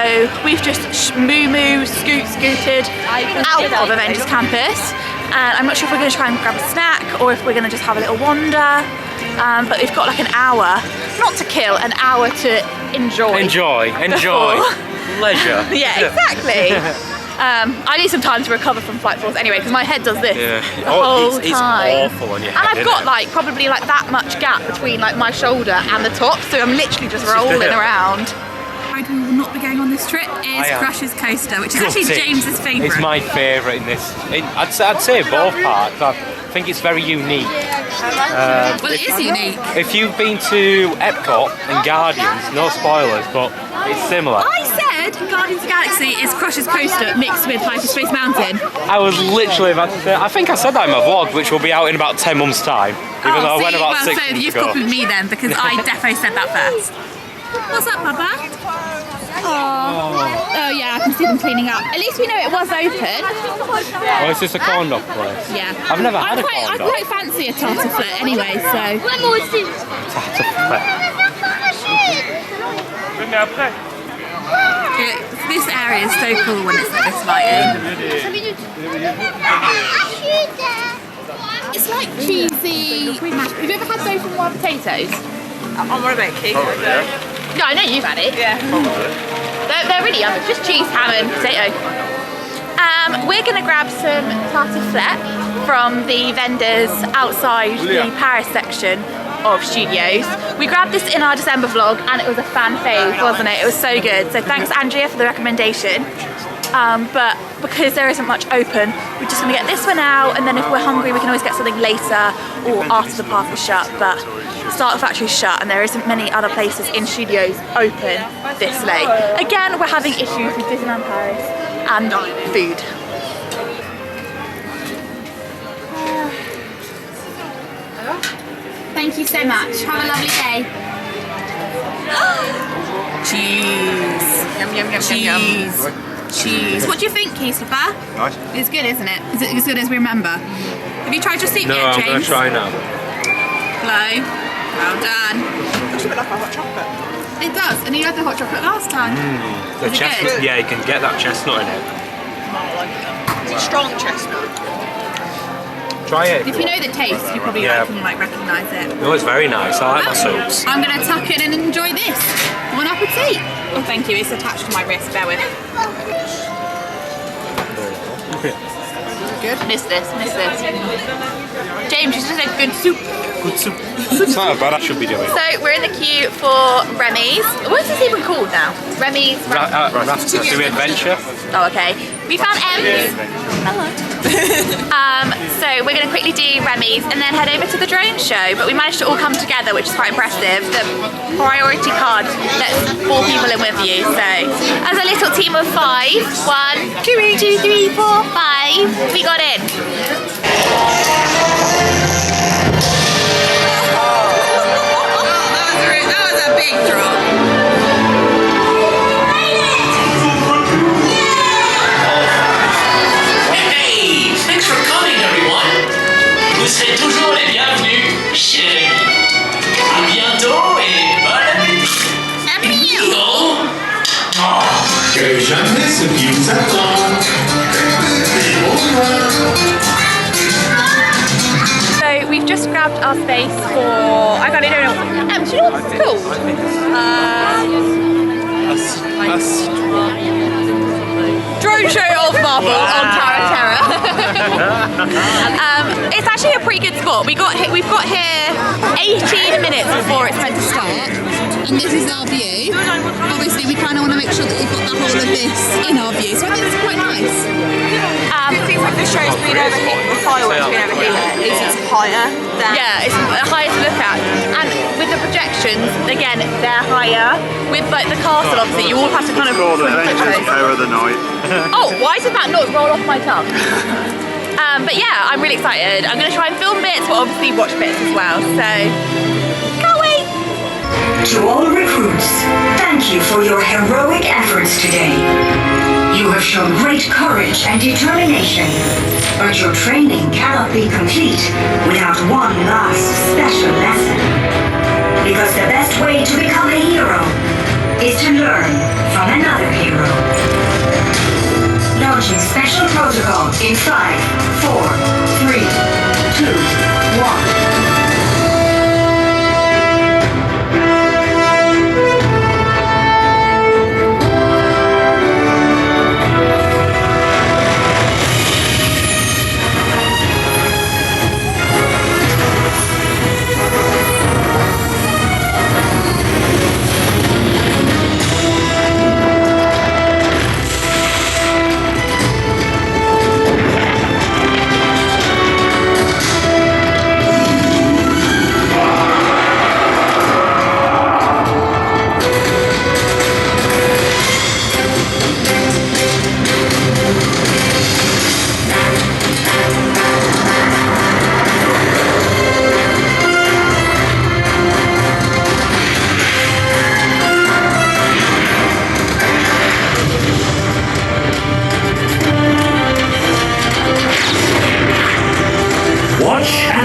we've just scooted out of Avengers Campus. And I'm not sure if we're going to try and grab a snack or if we're going to just have a little wander. But we've got like an hour, not to kill, an hour to enjoy. Enjoy. Leisure. Yeah, exactly. I need some time to recover from Flight Force anyway because my head does this the whole it's time. awful on your head. And I've got like probably like that much gap between like my shoulder and the top, so I'm literally just rolling around. We will not be going on this trip is Crush's Coaster, which is actually James's favourite. It's my favourite in this. I'd say both parks. I think it's very unique. Well, it is unique. If you've been to Epcot and Guardians, no spoilers, but it's similar. I said Guardians of the Galaxy is Crush's Coaster mixed with Hyperspace Mountain. I was literally about to say, I think I said that in my vlog, which will be out in about 10 months' time. Even though I went about 6 months ago. You've copied me then because I defo said that first. What's up, Papa? Oh yeah, I can see them cleaning up. At least we know it was open. Oh, is this a corn dog place? Yeah. I've never had a corn dog. I quite fancy a tartiflette anyway, so. This area is so cool when it's like this lighting. It's like cheesy mashed. Have you ever had those with wild potatoes? I'm on about cake. No, I know you've had it. Yeah. They're really yummy. Just cheese, ham and potato. We're going to grab some tartiflette from the vendors outside the Paris section of Studios. We grabbed this in our December vlog and it was a fan fave, wasn't it? It was so good. So thanks Andrea for the recommendation. But because there isn't much open, we're just going to get this one out, and then if we're hungry we can always get something later or after the park is shut. But Starter Factory's shut and there isn't many other places in Studios open this late. Again, we're having issues with Disneyland Paris and food. Thank you so much. Have a lovely day. Cheese. Yum yum yum Cheese. yum yum. Cheese. What do you think, Keystopper? Nice. It's good, isn't it? Is it as good as we remember? Have you tried your soup No, yet, I'm James? going to try now. Hello. Well done. Looks a bit like a hot chocolate. It does, and you had the hot chocolate last time. The Is it chestnut, good? yeah, you can get that chestnut in it. Is it strong chestnut? Try it. If you know the taste, you probably can like recognise it. No, it's very nice. I like my soups. I'm going to tuck in and enjoy this. Bon appetit. Oh, thank you. It's attached to my wrist. Bear with. Good. Miss this. James, you just said good soup. Good soup. It's not bad. I should be doing. So we're in the queue for Remy's. What is this even called now? Remy's. Ratatouille Adventure. Oh, okay. We found Ems. Hello. So we're going to quickly do Remy's and then head over to the drone show. But we managed to all come together, which is quite impressive. The priority card lets 4 people in with you. So as a little team of 5, 1, 2, 3, 4, 5, we got in. That was a big drop. Hey, thanks for coming, everyone. Vous serez toujours les bienvenus chez Rémi. À bientôt et bon appétit. Que jamais ce qui vous attend. So we've just grabbed our space for, I don't know, do you know what it's called? Drone show of Marvel on Tower of Terror. It's actually a prequel short. We've got here 18 minutes before it's meant to start. And this is our view. Obviously, we kind of want to make sure that we've got the whole of this in our view, so I think it's quite nice. It seems like the show's been over here, the fireworks been over here, at least it's higher than... Yeah, it's higher to look at. And with the projections, again, they're higher. With like the castle, obviously, you all have to kind of... Hour of the night. Oh, why did that not roll off my tongue? But yeah, I'm really excited. I'm going to try and film bits, but obviously watch bits as well, so... Can't wait! To all recruits, thank you for your heroic efforts today. You have shown great courage and determination, but your training cannot be complete without one last special lesson. Because the best way to become a hero is to learn from another hero. Launching special protocol in 5, 4, 3, 2, 1.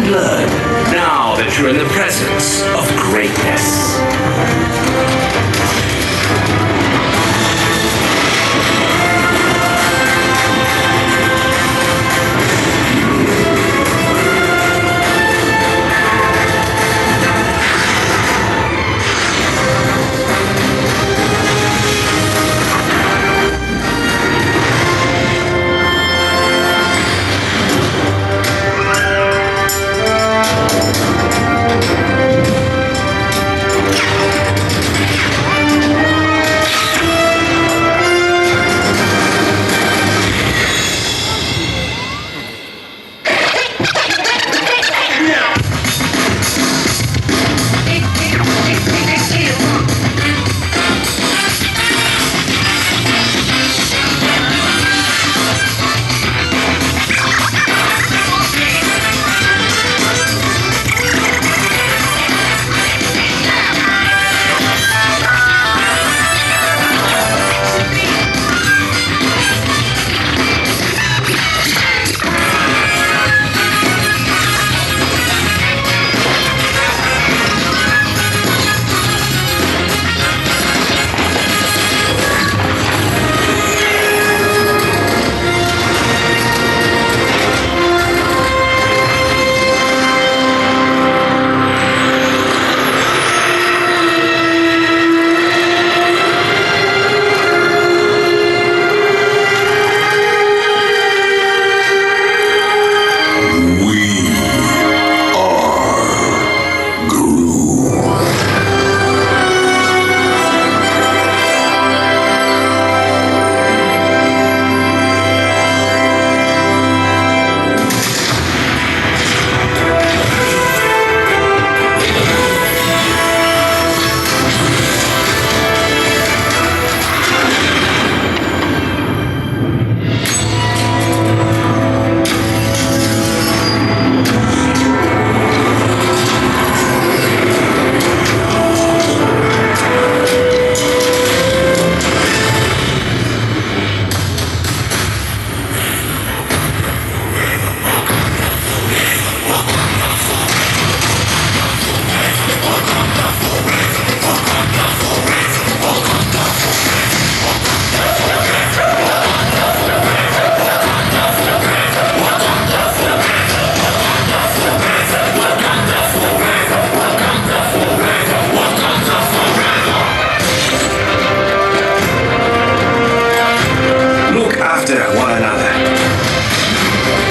Learn now that you're in the presence of greatness.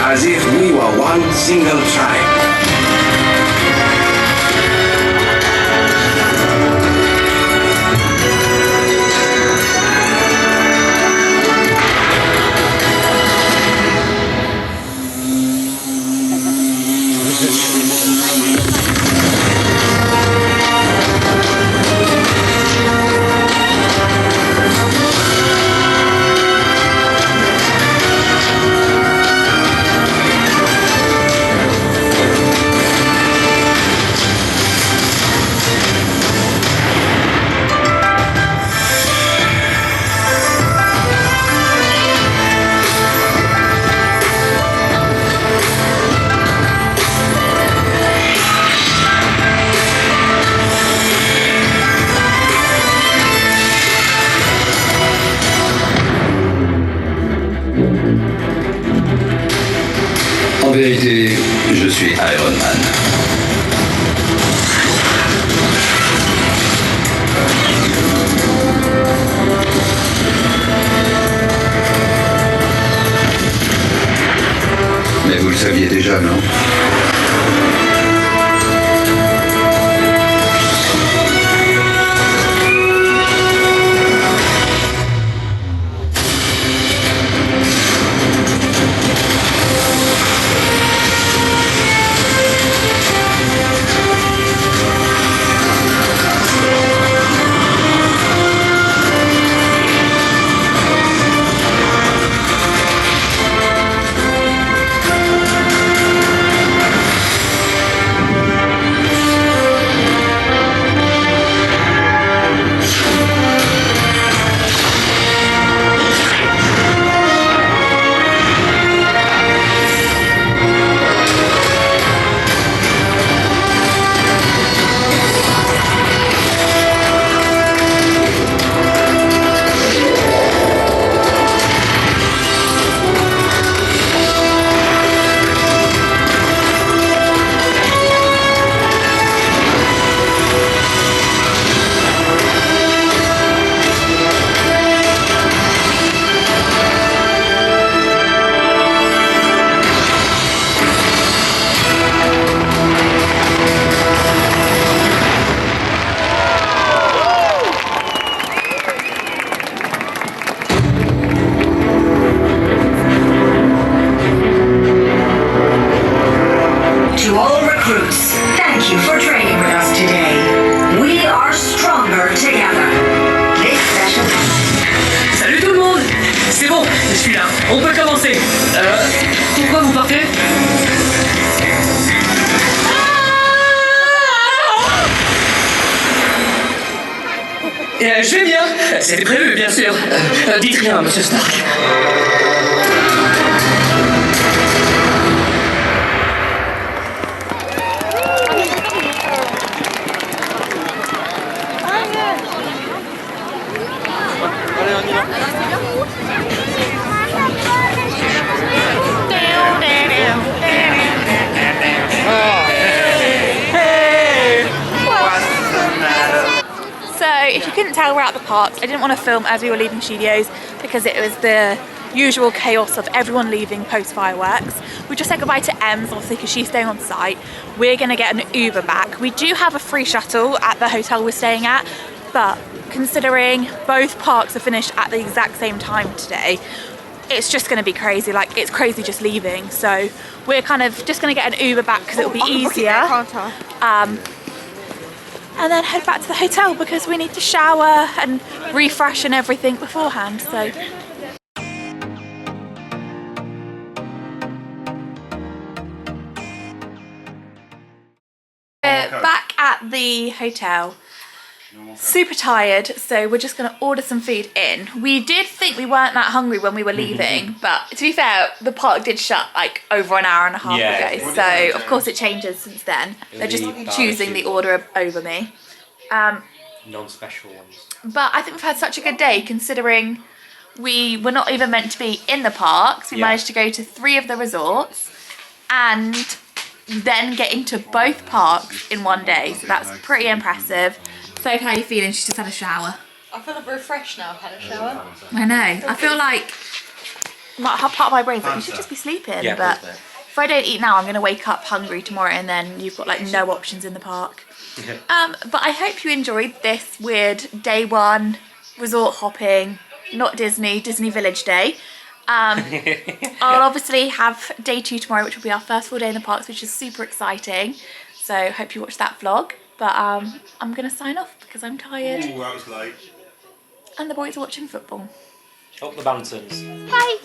As if we were one single tribe. vérité, je suis Iron Man. Mais vous le saviez déjà, non? On peut commencer. Pourquoi vous partez? Je vais bien. C'était prévu, bien sûr. Dites rien, monsieur Stark. If you couldn't tell, we're at the parks. I didn't want to film as we were leaving studios because it was the usual chaos of everyone leaving post fireworks. We just said goodbye to Ems, obviously, because she's staying on site. We're going to get an Uber back. We do have a free shuttle at the hotel we're staying at, but considering both parks are finished at the exact same time today, it's just going to be crazy. Like, it's crazy just leaving. So we're kind of just going to get an Uber back because it'll be easier. And then head back to the hotel because we need to shower and refresh and everything beforehand. So we're back at the hotel. Super tired, so we're just going to order some food in. We did think we weren't that hungry when we were leaving, but to be fair, the park did shut like over an hour and a half ago. So of course it changes since then. They're just choosing the order over me. Non-special ones. But I think we've had such a good day considering we were not even meant to be in the parks. We managed to go to 3 of the resorts and then get into both parks in one day. So that's pretty impressive. So how are you feeling? She's just had a shower. I feel refreshed now. I've had a shower. I know. I feel like part of my brain's like, you should just be sleeping. Yeah, but if I don't eat now, I'm going to wake up hungry tomorrow and then you've got like no options in the park. But I hope you enjoyed this weird day 1 resort hopping, not Disney Village day. I'll obviously have day 2 tomorrow, which will be our first full day in the parks, which is super exciting. So hope you watch that vlog. But I'm going to sign off because I'm tired. Ooh, that was late. And the boys are watching football. Up the mountains. Bye.